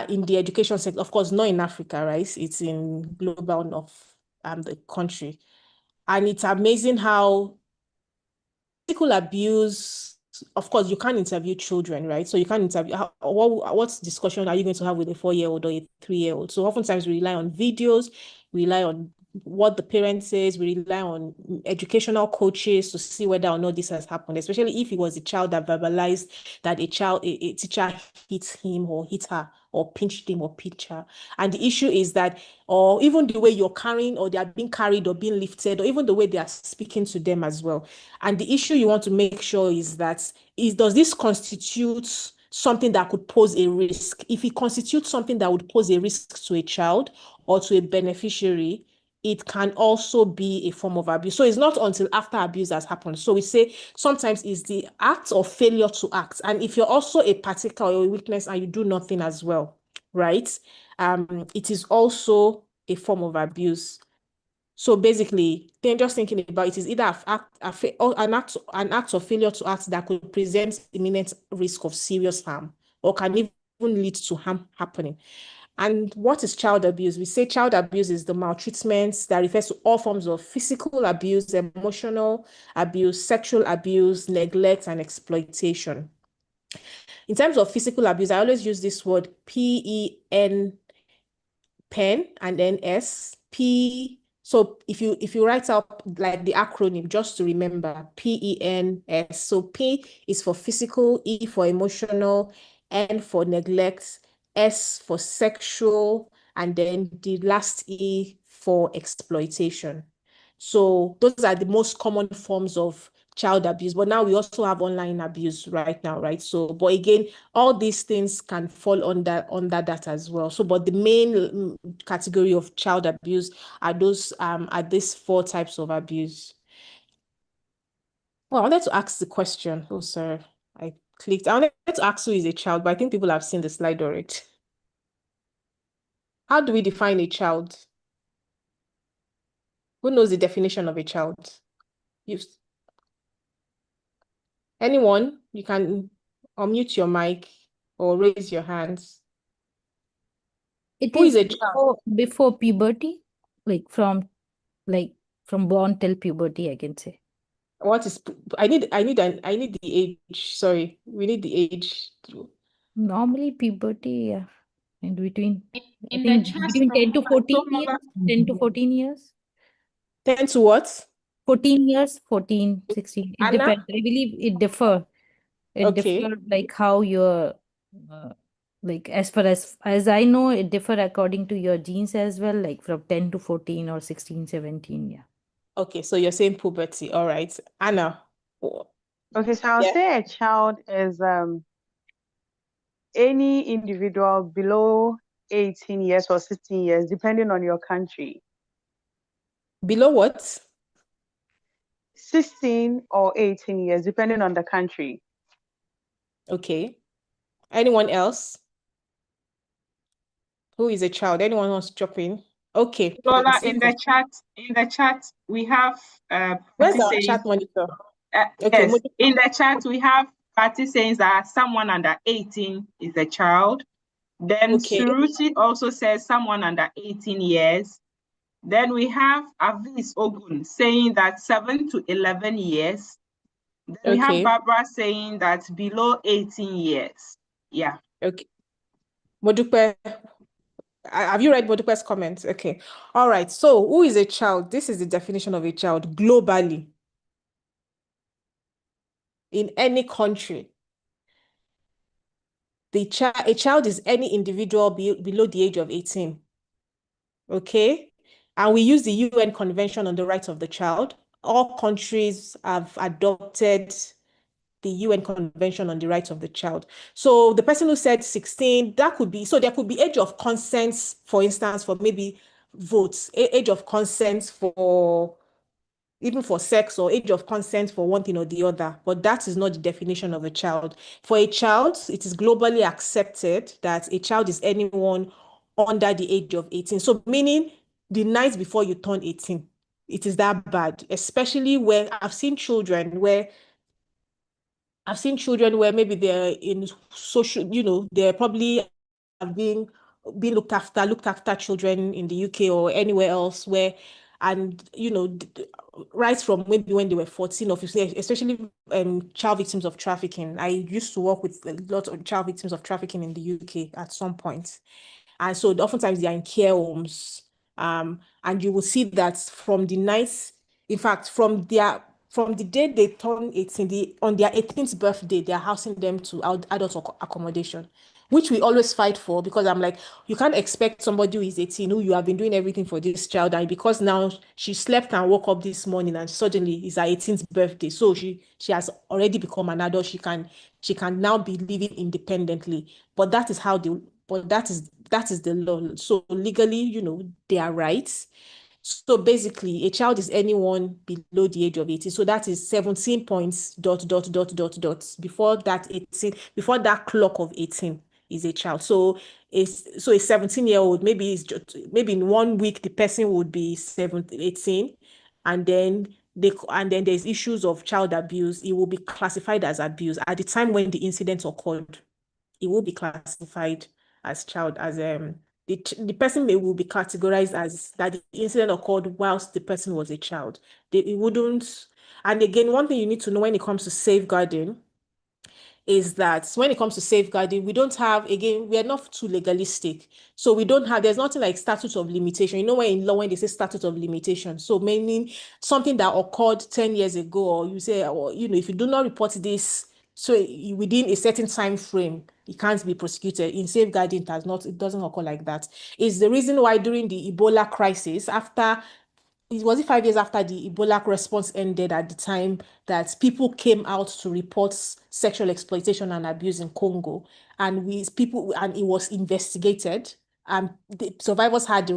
In the education sector, of course, not in Africa, right? It's in global north, the country. And it's amazing how physical abuse of course, you can't interview children, right? So you can't interview, what discussion are you going to have with a 4-year-old or a 3-year-old? So oftentimes we rely on videos, we rely on what the parent says, we rely on educational coaches to see whether or not this has happened, especially if it was a child that verbalized that a teacher hit him or hit her or pinched him or pinched her. And the issue is that, or even the way you're carrying or they are being carried or being lifted, or even the way they are speaking to them as well. And the issue you want to make sure is that, does this constitute something that could pose a risk? If it constitutes something that would pose a risk to a child or to a beneficiary, it can also be a form of abuse. So it's not until after abuse has happened. So we say sometimes it's the act or failure to act. And if you're also a particular or a weakness and you do nothing as well, right? It is also a form of abuse. So basically, then just thinking about it is either an act of failure to act that could present imminent risk of serious harm or can even lead to harm happening. And what is child abuse? We say child abuse is the maltreatment that refers to all forms of physical abuse, emotional abuse, sexual abuse, neglect, and exploitation. In terms of physical abuse, I always use this word pen and then S, P. So if you write out like the acronym, just to remember, PENS. So P is for physical, E for emotional, N for neglect, S for sexual, and then the last E for exploitation. So those are the most common forms of child abuse. But now we also have online abuse right now, right? So, but again, all these things can fall under that as well. So, but the main category of child abuse are these 4 types of abuse. Well, I wanted to ask the question. Oh, sorry, I clicked. I wanted to ask who is a child, but I think people have seen the slide already. How do we define a child? Who knows the definition of a child? Anyone, you can unmute your mic or raise your hands. It Who is is a child? before puberty, like from born till puberty, I can say. What is I need the age. Sorry, we need the age. Normally puberty, yeah, in between, I In the think chat between 10 from to 14 years, 10 to 14 years. 10 to what? 14 years, 14, 16. It Anna? depends. I believe it differ. It Okay. differ like how your like as far as I know, it differ according to your genes as well, like from 10 to 14 or 16, 17. Yeah. Okay, so you're saying puberty. All right. Anna. Okay, so I'll Yeah. say a child is any individual below 18 years or 16 years, depending on your country. Below what? 16 or 18 years, depending on the country. Okay. Anyone else? Who is a child? Anyone wants to drop in? Okay. Lola, in the chat, we have Where's Patty our saying, chat monitor? Okay. yes, in the chat we have Patty saying that someone under 18 is a child. Then Okay. Suruti also says someone under 18 years. Then we have Avis Ogun saying that 7 to 11 years. Then we have Barbara saying that below 18 years. Yeah. Okay. Modupe, have you read Modupe's comments? Okay. All right. So who is a child? This is the definition of a child globally. In any country. A child is any individual below the age of 18. Okay. And we use the UN Convention on the Rights of the Child. All countries have adopted the UN Convention on the Rights of the Child. So the person who said 16, that could be, so there could be age of consent, for instance, for maybe votes, age of consent for even for sex, or age of consent for one thing or the other. But that is not the definition of a child. For a child, it is globally accepted that a child is anyone under the age of 18. So meaning the night before you turn 18, it is that bad, especially when I've seen children where maybe they're in social, they're probably being looked after children in the UK or anywhere else where And, right from maybe when they were 14 or 15, especially child victims of trafficking. I used to work with a lot of child victims of trafficking in the UK at some point. And so oftentimes they are in care homes. And you will see that from the night, in fact, from the day they turn 18, on their 18th birthday, they're housing them to adult accommodation, which we always fight for, because I'm like, you can't expect somebody who is 18, who you have been doing everything for this child, and because now she slept and woke up this morning and suddenly it's her 18th birthday, so she has already become an adult. She can now be living independently. But that is the law. So legally, they are rights. So basically, a child is anyone below the age of 18. So that is 17 points, dot, dot, dot, dot, dot. Before that clock of 18 is a child. So a 17-year-old, maybe in 1 week, the person would be 18. And then there's issues of child abuse. It will be classified as abuse. At the time when the incident occurred, it will be classified as child, as the person will be categorized as that the incident occurred whilst the person was a child. It wouldn't. And again, one thing you need to know when it comes to safeguarding is that when it comes to safeguarding, we are not too legalistic. So there's nothing like statute of limitation. When in law, when they say statute of limitation, so meaning something that occurred 10 years ago, or you say, or, if you do not report this, so within a certain time frame, it can't be prosecuted. In safeguarding, it doesn't occur like that. It's the reason why during the Ebola crisis, was it 5 years after the Ebola response ended, at the time that people came out to report sexual exploitation and abuse in Congo, and it was investigated, and the survivors had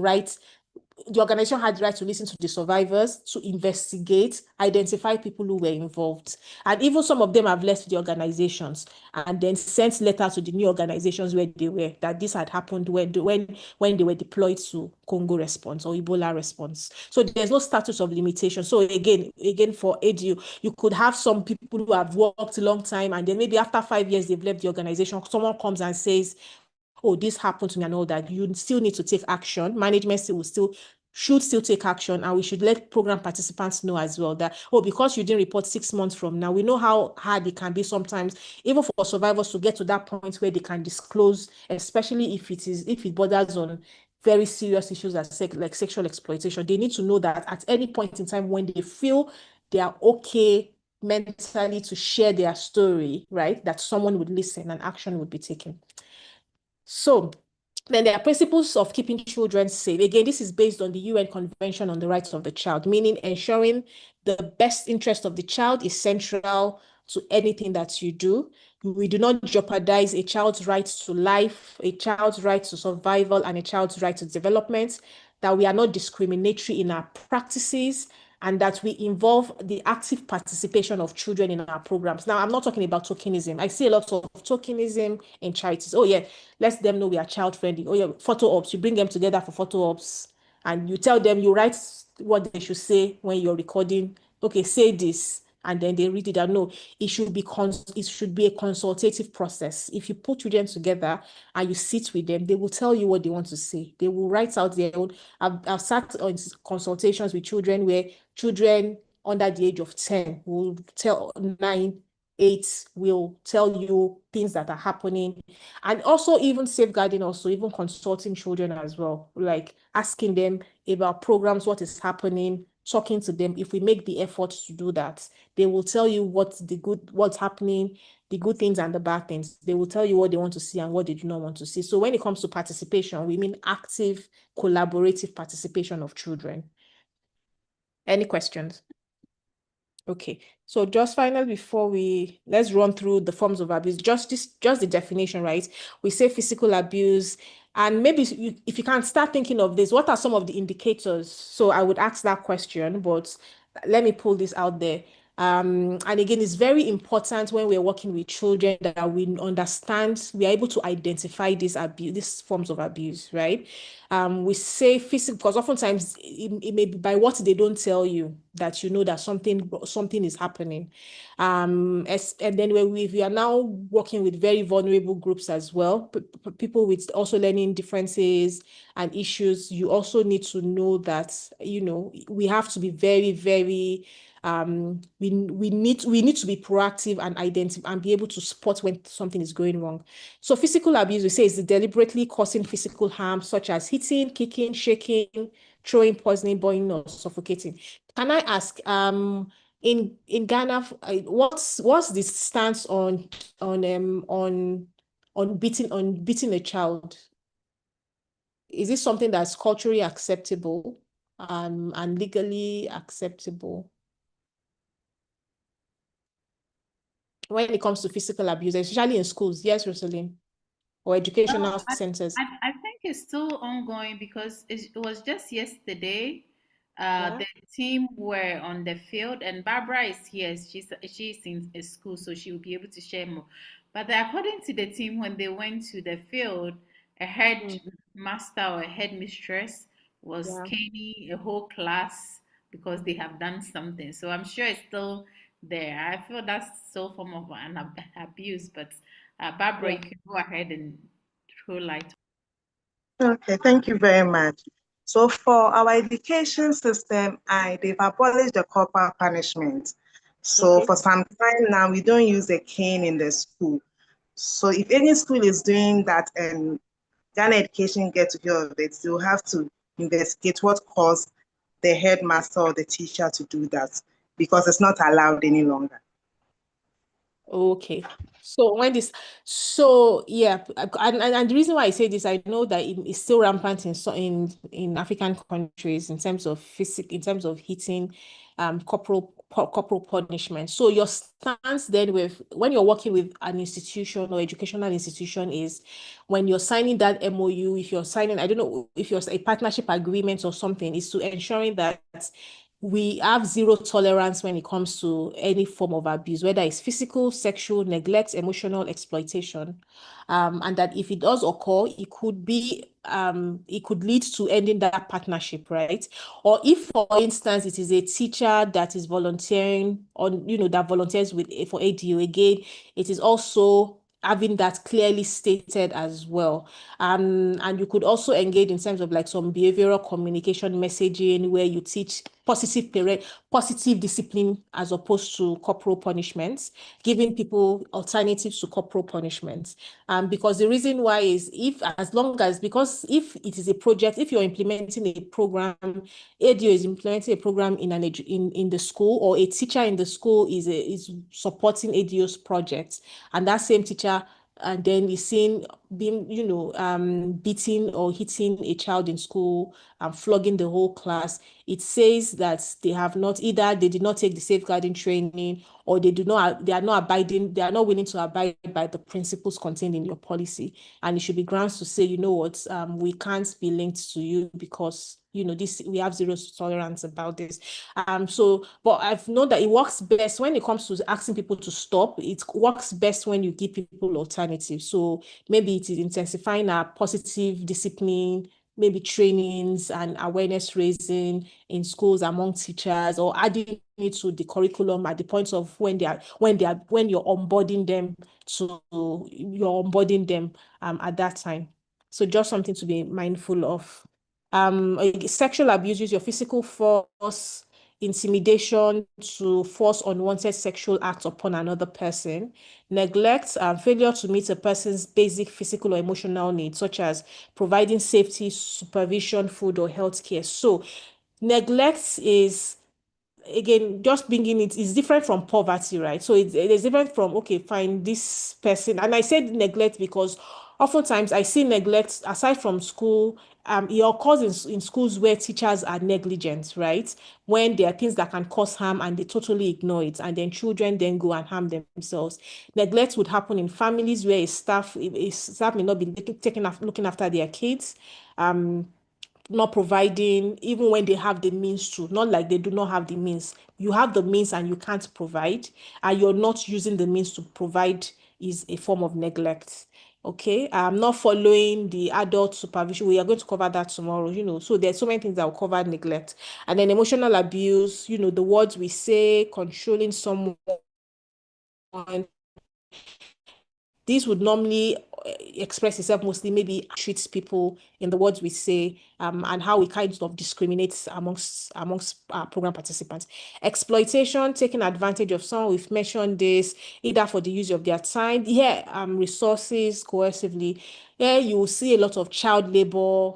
the organization had the right to listen to the survivors, to investigate, identify people who were involved. And even some of them have left the organizations and then sent letters to the new organizations where they were, that this had happened when they were deployed to Congo response or Ebola response. So there's no status of limitation. So again, for ADU, you could have some people who have worked a long time, and then maybe after 5 years, they've left the organization. Someone comes and says, oh, this happened to me and all that. You still need to take action. Management should still take action, and we should let program participants know as well that, oh, because you didn't report 6 months from now, we know how hard it can be sometimes, even for survivors to get to that point where they can disclose, especially if it borders on very serious issues like sexual exploitation. They need to know that at any point in time when they feel they are okay mentally to share their story, right, that someone would listen and action would be taken. So then there are principles of keeping children safe. Again, this is based on the UN Convention on the Rights of the Child, meaning ensuring the best interest of the child is central to anything that you do. We do not jeopardize a child's right to life, a child's right to survival, and a child's right to development, that we are not discriminatory in our practices, and that we involve the active participation of children in our programs. Now, I'm not talking about tokenism. I see a lot of tokenism in charities. Oh, yeah, let them know we are child-friendly. Oh, yeah, photo ops. You bring them together for photo ops, and you tell them, you write what they should say when you're recording. Okay, say this, and then they read it out. No, it should be a consultative process. If you put children together and you sit with them, they will tell you what they want to say. They will write out their own. I've sat on consultations with children where children under the age of 10 will tell 9, 8 will tell you things that are happening. And also even safeguarding, also even consulting children as well, like asking them about programs, what is happening, talking to them. If we make the effort to do that, they will tell you what's happening, the good things and the bad things. They will tell you what they want to see and what they do not want to see. So when it comes to participation, we mean active, collaborative participation of children. Any questions? Okay, so just finally, let's run through the forms of abuse, just the definition, right? We say physical abuse, and maybe if you can start thinking of this, what are some of the indicators? So I would ask that question, but let me pull this out there. And again, it's very important when we're working with children that we understand, we are able to identify these forms of abuse, right? We say physical because oftentimes it may be by what they don't tell you that you know that something is happening. And then if you are now working with very vulnerable groups as well, people with also learning differences and issues, you also need to know that, we have to be very, very we need to be proactive and identify and be able to spot when something is going wrong. So physical abuse, we say, is deliberately causing physical harm, such as hitting, kicking, shaking, throwing, poisoning, burning, or suffocating. Can I ask, in Ghana, what's the stance on beating a child? Is this something that's culturally acceptable and legally acceptable when it comes to physical abuse, especially in schools? Yes, Rosalind, or educational centers. I think it's still ongoing because it was just yesterday. Yeah. The team were on the field, and Barbara is here. She's in a school, so she will be able to share more. But according to the team, when they went to the field, a headmaster or a headmistress was Yeah. caning a whole class because they have done something. So I'm sure it's still there. I feel that's still form of an abuse. But Barbara, Yeah. you can go ahead and throw light. Okay, thank you very much. So for our education system, they've abolished the corporal punishment. So Okay. for some time now, we don't use a cane in the school. So if any school is doing that and Ghana Education get to hear of it, they'll have to investigate what caused the headmaster or the teacher to do that, because it's not allowed any longer. Okay. So yeah, and the reason why I say this, I know that it's still rampant in African countries in terms of in terms of hitting, corporal punishment. So your stance then when you're working with an institution or educational institution is when you're signing that MOU, if you're signing, I don't know if you're a partnership agreement or something, is to ensuring that we have zero tolerance when it comes to any form of abuse, whether it's physical, sexual, neglect, emotional exploitation. And that if it does occur, it could lead to ending that partnership, right? Or if, for instance, it is a teacher that is volunteering that volunteers for ADO, again, it is also having that clearly stated as well. And you could also engage in terms of like some behavioral communication messaging where you teach positive discipline as opposed to corporal punishments, giving people alternatives to corporal punishments. Because the reason why is because if it is a project, if you're implementing a program, ADO is implementing a program in the school, or a teacher in the school is supporting ADO's project, and that same teacher and then is seen being, beating or hitting a child in school and flogging the whole class, it says that they did not take the safeguarding training, or they are not willing to abide by the principles contained in your policy. And it should be grounds to say, you know what, we can't be linked to you because we have zero tolerance about this. But I've known that it works best when it comes to asking people to stop. It works best when you give people alternatives. So maybe it is intensifying our positive discipline, maybe trainings and awareness raising in schools among teachers, or adding it to the curriculum at the point of when you're onboarding them at that time. So just something to be mindful of. Sexual abuse is your physical force, intimidation to force unwanted sexual acts upon another person, neglect and failure to meet a person's basic physical or emotional needs, such as providing safety, supervision, food, or health care. So neglect is, again, just bringing it is different from poverty, right? So it's different from, okay, fine, this person. And I said neglect because oftentimes I see neglect aside from school. It occurs in schools where teachers are negligent, right? When there are things that can cause harm and they totally ignore it, and then children then go and harm themselves. Neglect would happen in families where a staff may not be looking after their kids. not providing, even when they have the means to, not like they do not have the means. You have the means and you can't provide, and you're not using the means to provide is a form of neglect. Okay, I'm not following the adult supervision. We are going to cover that tomorrow, So there's so many things that will cover neglect. And then emotional abuse, the words we say, controlling someone. This would normally express itself mostly maybe treats people in the words we say, and how we kind of discriminate amongst program participants. Exploitation, taking advantage of someone. We've mentioned this either for the use of their time, resources coercively. You will see a lot of child labor,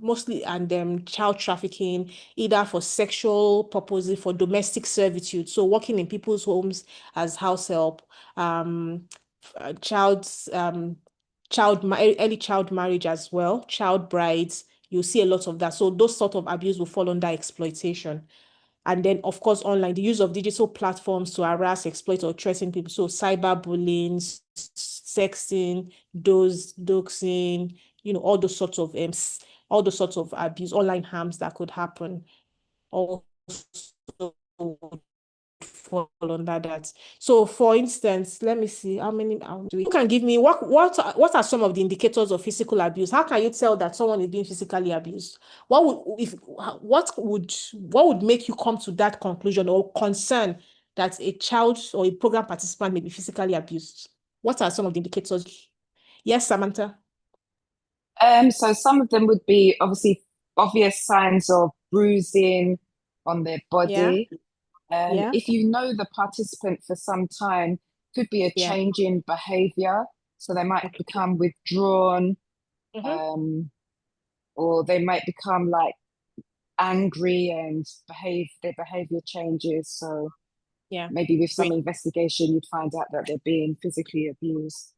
mostly, and child trafficking, either for sexual purposes, for domestic servitude. So working in people's homes as house help, early child marriage as well, child brides. You'll see a lot of that. So those sort of abuse will fall under exploitation. And then, of course, online, the use of digital platforms to harass, exploit, or threaten people. So cyberbullying, sexting, doxing, all those sorts of abuse, online harms that could happen. Also fall under that. So, for instance, let me see how many. You can give me what are some of the indicators of physical abuse? How can you tell that someone is being physically abused? What would make you come to that conclusion or concern that a child or a program participant may be physically abused? What are some of the indicators? Yes, Samantha. So some of them would be obviously obvious signs of bruising on their body. If you know the participant for some time, could be a change in behavior. So they might become withdrawn, or they might become like angry and their behavior changes. So maybe with some investigation, you'd find out that they're being physically abused.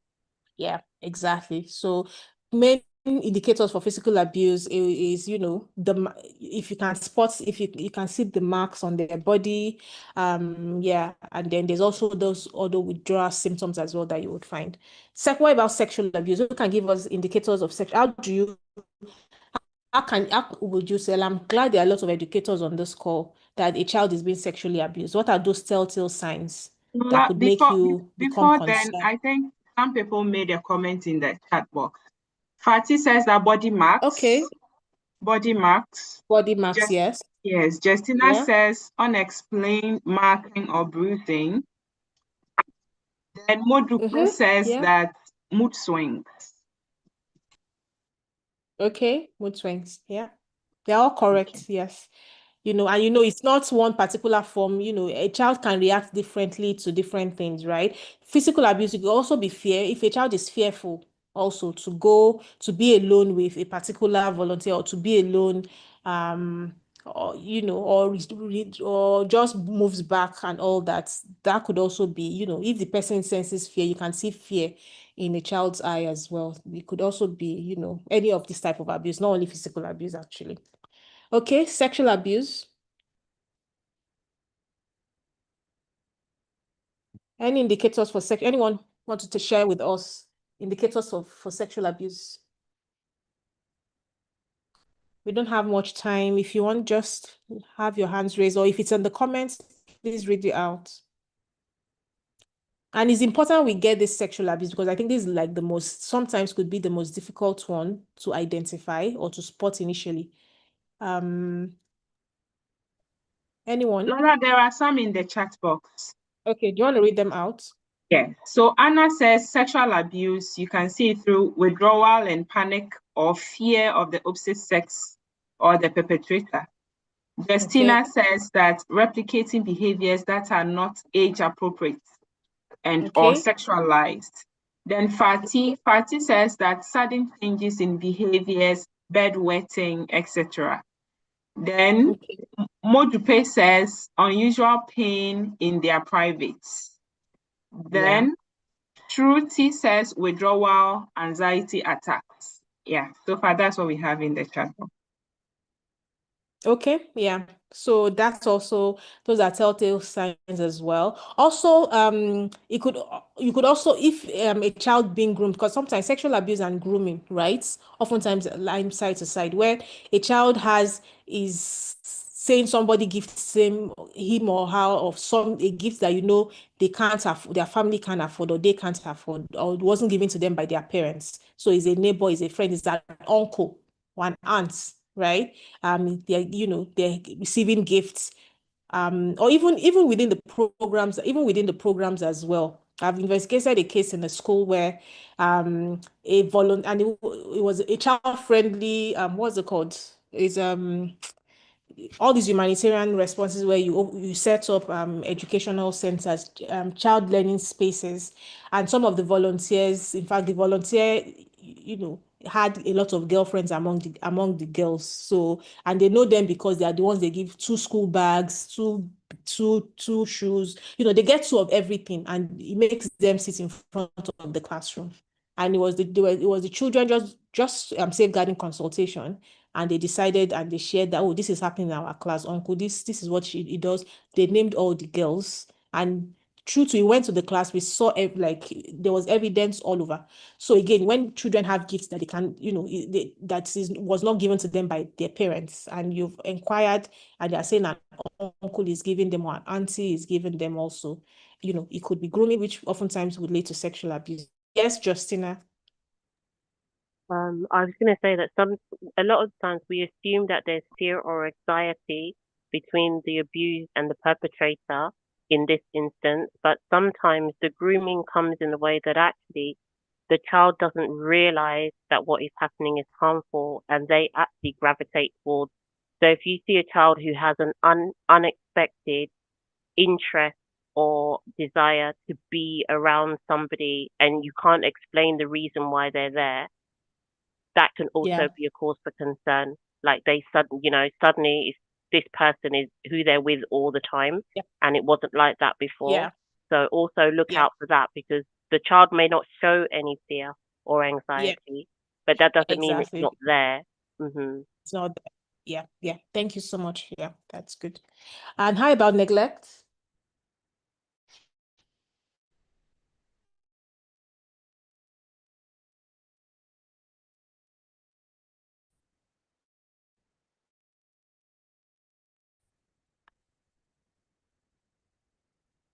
Yeah, exactly. So main indicators for physical abuse is, if you can spot, if you can see the marks on their body, and then there's also those other withdrawal symptoms as well that you would find. What about sexual abuse? Who can give us indicators of sex? How would you say? I'm glad there are a lot of educators on this call that a child is being sexually abused. What are those telltale signs that could make you become before concerned? then, I think some people made a comment in the chat box. Fatih says that body marks. Okay. Body marks. Yes. Yes. Justina says unexplained marking or bruising. Then Modupe says that mood swings. Okay, mood swings. Yeah. They're all correct. Okay. Yes. And it's not one particular form. A child can react differently to different things, right? Physical abuse could also be fear. If a child is fearful also to be alone with a particular volunteer, or to be alone, or just moves back and all that could also be, if the person senses fear, you can see fear in a child's eye as well. It could also be, any of this type of abuse, not only physical abuse, actually. Okay, sexual abuse. Any indicators for sex? Anyone wanted to share with us indicators for sexual abuse? We don't have much time. If you want, just have your hands raised, or if it's in the comments, please read it out. And it's important we get this sexual abuse, because I think this is like sometimes could be the most difficult one to identify or to spot initially. Anyone? Lola, there are some in the chat box. Okay, do you want to read them out? Yeah. So Anna says sexual abuse, you can see it through withdrawal and panic or fear of the opposite sex or the perpetrator. Justina says that replicating behaviors that are not age appropriate and or sexualized. Then Fatih says that sudden changes in behaviors, bedwetting, etc. Then Modupe says unusual pain in their privates. Then Shruti says withdrawal, anxiety attacks. Yeah, so far that's what we have in the chat box. Okay, yeah. So that's also, those are telltale signs as well. Also, you could also, if a child being groomed, because sometimes sexual abuse and grooming, right? Oftentimes line side to side, where a child is saying somebody gifts him or her of a gift that they can't afford, their family can't afford, or they can't afford, or it wasn't given to them by their parents. So is a neighbor, is a friend, is an uncle or an aunt, right? They're receiving gifts, or even within the programs as well. I've investigated a case in a school where a volunteer, and it was a child friendly, what's it called, is all these humanitarian responses where you set up educational centers, child learning spaces, and some of the volunteers, in fact, the volunteer, had a lot of girlfriends among the girls. So, and they know them because they are the ones they give two school bags, two shoes. They get two of everything, and it makes them sit in front of the classroom. And it was the children just safeguarding consultation, and they decided and they shared that, oh, this is happening in our class, uncle, this is what he does. They named all the girls, and true to, we went to the class, we saw like there was evidence all over. So again, when children have gifts that they can, was not given to them by their parents, and you've inquired and they are saying an uncle is giving them or an auntie is giving them also, it could be grooming, which oftentimes would lead to sexual abuse. Yes, Justina. I was going to say that a lot of times we assume that there's fear or anxiety between the abused and the perpetrator in this instance, but sometimes the grooming comes in a way that actually the child doesn't realize that what is happening is harmful, and they actually gravitate towards. So if you see a child who has an unexpected interest or desire to be around somebody and you can't explain the reason why they're there, that can also be a cause for concern. Like suddenly this person is who they're with all the time, and it wasn't like that before. So also look out for that, because the child may not show any fear or anxiety, but that doesn't mean it's not there. Mm-hmm. It's not there. Yeah. Thank you so much. Yeah, that's good. And how about neglect?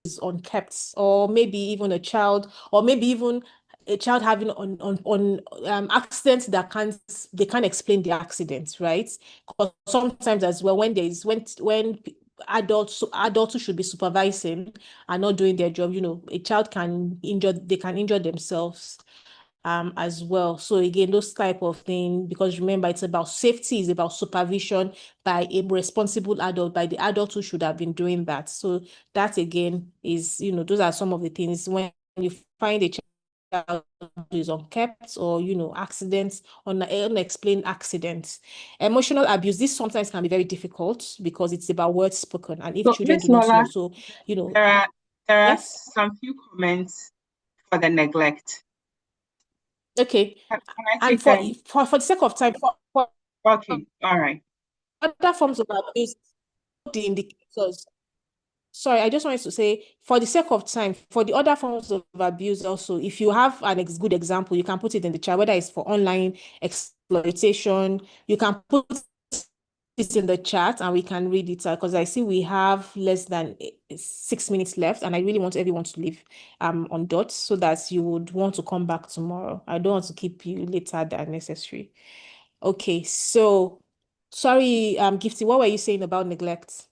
Is unkept, or maybe even a child, or maybe even a child having on accidents that they can't explain the accidents, right? Because sometimes as well, when adults who should be supervising are not doing their job, a child can injure themselves as well. So again, those type of things, because remember, it's about safety, is about supervision by a responsible adult, by the adult who should have been doing that. So that again is, those are some of the things when you find a child who is unkept, or accidents, unexplained accidents. Emotional abuse, this sometimes can be very difficult because it's about words spoken, and if children Miss do not Lola, know, so there are yes, some few comments for the neglect. okay. Can I And take them? for the sake of time, Okay, all right. other forms of abuse, the indicators. Sorry, I just wanted to say, for the sake of time, for the other forms of abuse also, if you have an good example, you can put it in the chat, whether it's for online exploitation, you can put it in the chat and we can read it, because I see we have less than 6 minutes left, and I really want everyone to leave on dot, so that you would want to come back tomorrow. I don't want to keep you later than necessary. Okay, so sorry, Gifty, what were you saying about neglect?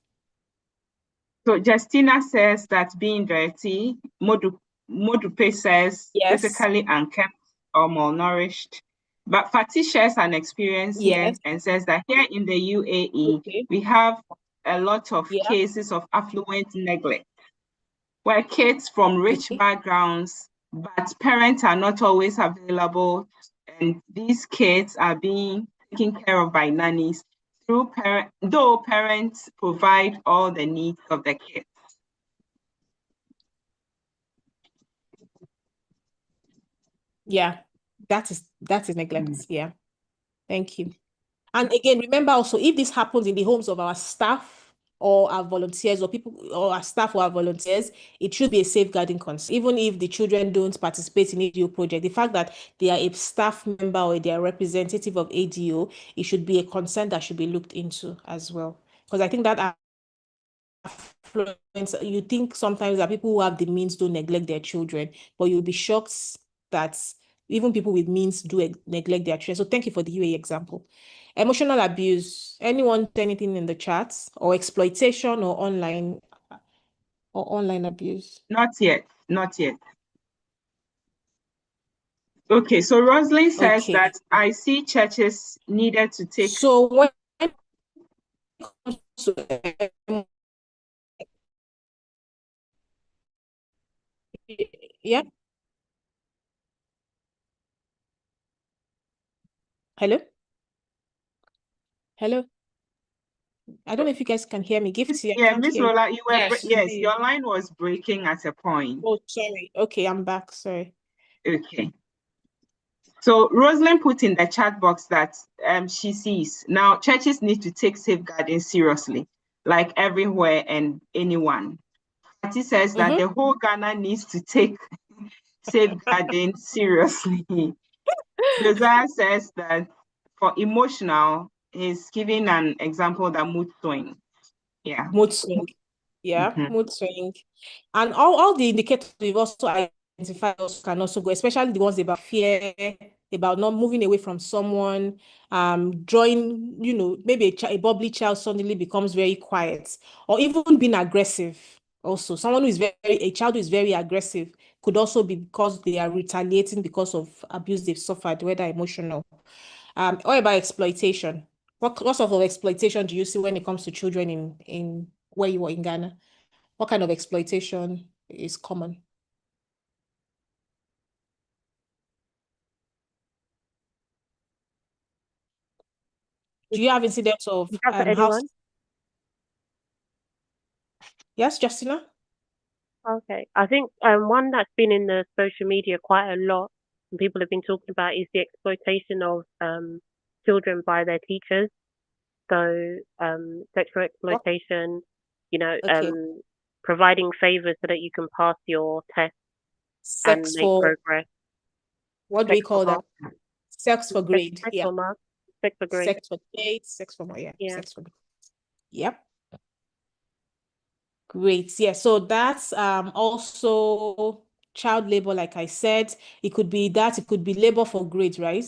So Justina says that being dirty, Modupe says physically unkept or malnourished. But Fatih shares an experience here and says that here in the UAE, we have a lot of cases of affluent neglect, where kids from rich backgrounds, but parents are not always available, and these kids are being taken care of by nannies, though parents provide all the needs of the kids. Yeah, that is neglect. Yeah. Thank you. And again, remember also, if this happens in the homes of our staff or our volunteers or people or our staff or our volunteers, it should be a safeguarding concern. Even if the children don't participate in ADO project, the fact that they are a staff member or they are representative of ADO, it should be a concern that should be looked into as well. Because I think that affluence, you think sometimes that people who have the means don't neglect their children, but you'll be shocked that even people with means do neglect their children. So thank you for the UAE example. Emotional abuse. Anyone anything in the chat, or exploitation or online abuse? Not yet. Not yet. Okay, so Rosalind says that I see churches needed to take. So when it comes to yeah. Hello? Hello? I don't know if you guys can hear me. Gifty, I can't Miss hear you. Lola, you were Yes, yes, your line was breaking at a point. Oh, sorry. Okay, I'm back. Sorry. Okay. So Rosalind put in the chat box that she sees now churches need to take safeguarding seriously, like everywhere and anyone. Fatty says that the whole Ghana needs to take safeguarding seriously. Josiah says that for emotional, he's giving an example that mood swing. Yeah. Mood swing. Yeah, mood swing. And all the indicators we've also identified also can also go, especially the ones about fear, about not moving away from someone, drawing, maybe a bubbly child suddenly becomes very quiet, or even being aggressive. Also, someone who is a child who is very aggressive could also be because they are retaliating because of abuse they've suffered, whether emotional. What about exploitation? What sort of exploitation do you see when it comes to children in where you are in Ghana? What kind of exploitation is common? Do you have incidents of house? Yes, Justina? Okay. I think one that's been in the social media quite a lot, and people have been talking about, is the exploitation of children by their teachers. So sexual exploitation, providing favors so that you can pass your test and make progress. What do we call that? Sex for grade. Sex Yeah. for mark. Sex for grade. Sex for grade. Sex for mark. Yeah. Sex for grade. Yep. Great. Yeah. So that's also child labor, like I said. It could be labor for grades, right?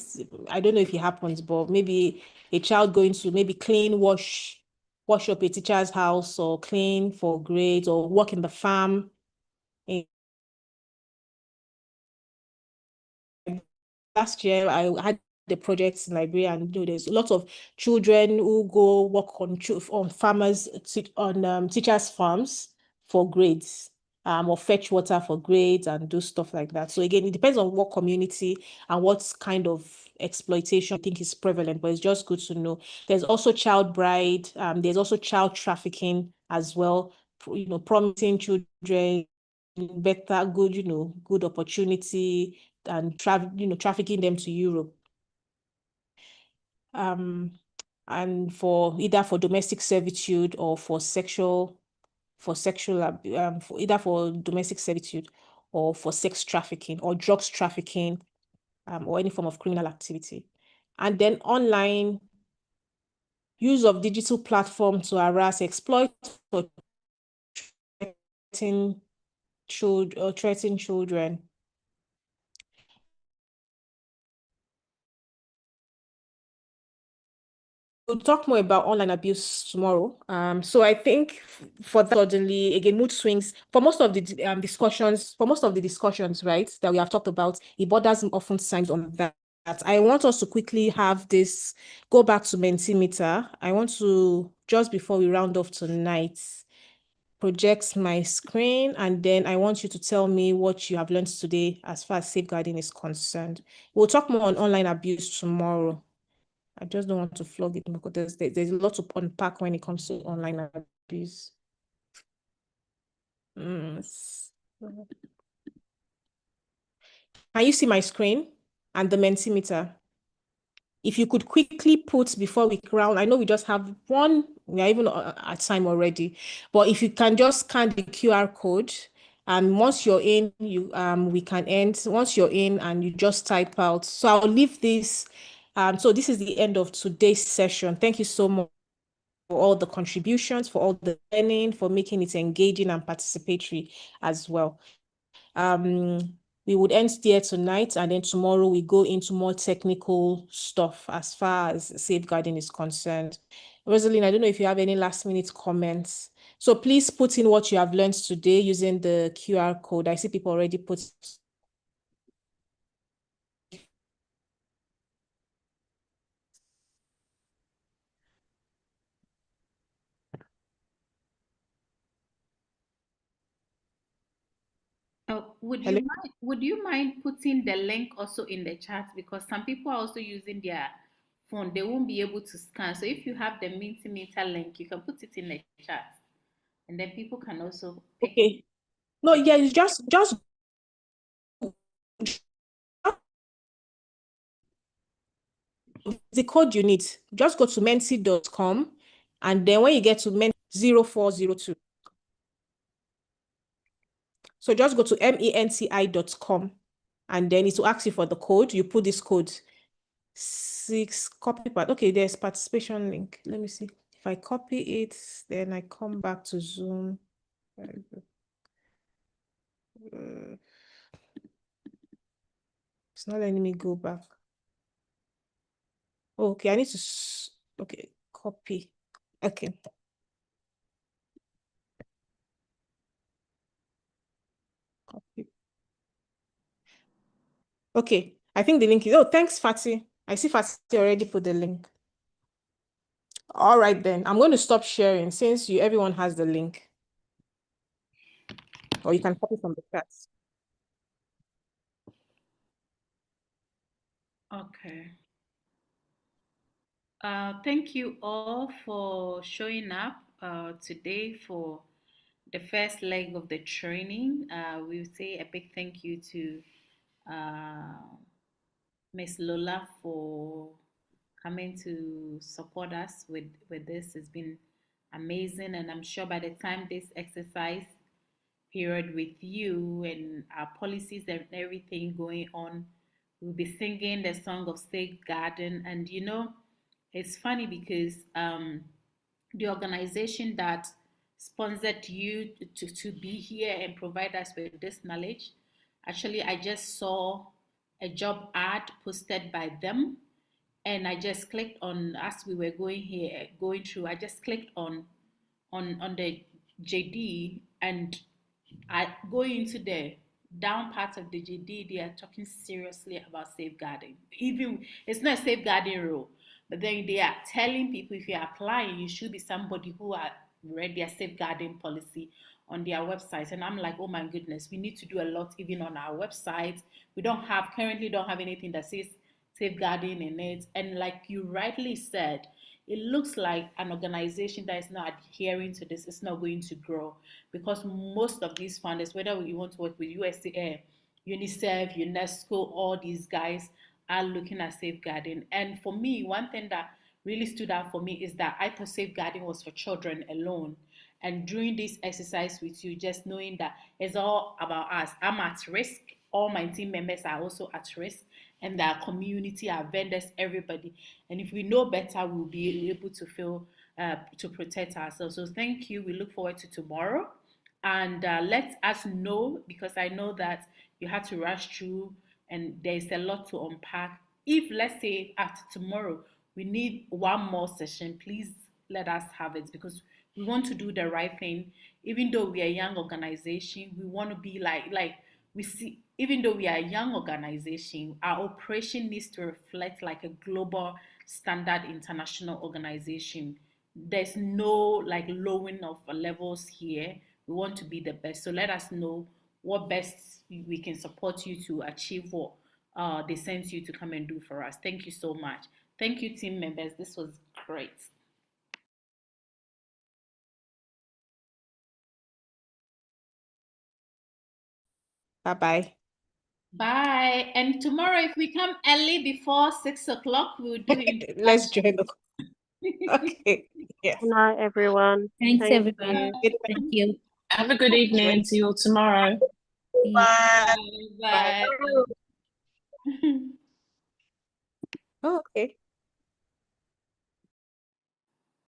I don't know if it happens, but maybe a child going to maybe wash up a teacher's house, or clean for grades, or work in the farm. Last year, I had the projects in Liberia, and there's a lot of children who go work on farmers, on teachers' farms for grades, or fetch water for grades and do stuff like that. So again, it depends on what community and what kind of exploitation I think is prevalent, but it's just good to know. There's also child bride, there's also child trafficking as well, promising children better, good opportunity, and trafficking them to Europe. And for either for domestic servitude or for either for domestic servitude or for sex trafficking or drugs trafficking, or any form of criminal activity. And then online use of digital platform to harass, exploit, or threaten children. We'll talk more about online abuse tomorrow. So I think for that, suddenly, again, mood swings, for most of the discussions, right, that we have talked about, it borders often signs on that. I want us to quickly go back to Mentimeter. I want to, just before we round off tonight, project my screen, and then I want you to tell me what you have learned today as far as safeguarding is concerned. We'll talk more on online abuse tomorrow. I just don't want to flog it because there's a lot to unpack when it comes to online abuse. Can you see my screen and the Mentimeter? if you could quickly put before we crown, I know we just have one, we are even at time already, but if you can just scan the QR code, and once you're in, we can end. Once you're in and you just type out. So I'll leave this. So this is the end of today's session. Thank you so much for all the contributions, for all the learning, for making it engaging and participatory as well. We would end there tonight, and then tomorrow we go into more technical stuff as far as safeguarding is concerned. Rosalind, I don't know if you have any last minute comments. So please put in what you have learned today using the QR code. I see people already put. Would you mind putting the link also in the chat, because some people are also using their phone, they won't be able to scan. So if you have the Mentimeter link, you can put it in the chat, and then people can also pick. Okay. No, yeah, just the code you need. Just go to menti.com, and then when you get to 0402. So just go to menti.com, and then it will ask you for the code. You put this code 6 copy part. Okay, there's participation link. Let me see. If I copy it, then I come back to Zoom. It's not letting me go back. Okay, I need to, okay, copy. Okay. Copy. Okay, I think the link is, oh, thanks, Fatih. I see Fatih already put the link. All right, then. I'm going to stop sharing since everyone has the link. Or you can copy from the chat. Okay. Thank you all for showing up today for the first leg of the training. We'll say a big thank you to Miss Lola for coming to support us with this. It's been amazing, and I'm sure by the time this exercise period with you and our policies and everything going on, we'll be singing the song of safeguarding. And it's funny because the organization that sponsored you to be here and provide us with this knowledge, actually, I just saw a job ad posted by them, and I just clicked on, as we were going through, I just clicked on the JD, and I go into the down part of the JD, they are talking seriously about safeguarding. Even it's not a safeguarding rule, but then they are telling people if you're applying, you should be somebody who are read their safeguarding policy on their website. And I'm like, oh my goodness, we need to do a lot even on our website. We currently don't have anything that says safeguarding in it. And like you rightly said, it looks like an organization that is not adhering to this is not going to grow, because most of these funders, whether you want to work with USAID, UNICEF, UNESCO, all these guys are looking at safeguarding. And for me, one thing that really stood out for me is that I thought safeguarding was for children alone. And during this exercise with you, just knowing that it's all about us. I'm at risk. All my team members are also at risk, and our community, our vendors, everybody. And if we know better, we'll be able to feel to protect ourselves. So thank you. We look forward to tomorrow, and let us know, because I know that you had to rush through and there's a lot to unpack. If, let's say, after tomorrow we need one more session, please let us have it, because we want to do the right thing. Even though we are a young organization, we want to be like we see, even though we are a young organization, our operation needs to reflect like a global standard international organization. There's no like lowering of levels here. We want to be the best. So let us know what best we can support you to achieve what they sent you to come and do for us. Thank you so much. Thank you, team members. This was great. Bye-bye. Bye. And tomorrow, if we come early before 6 o'clock, we'll do it. Let's join the Okay. Yes. Good night, everyone. Thanks, Thank everyone. you. Thank you. Have a good evening. See you all tomorrow. Bye. Bye. Oh, okay.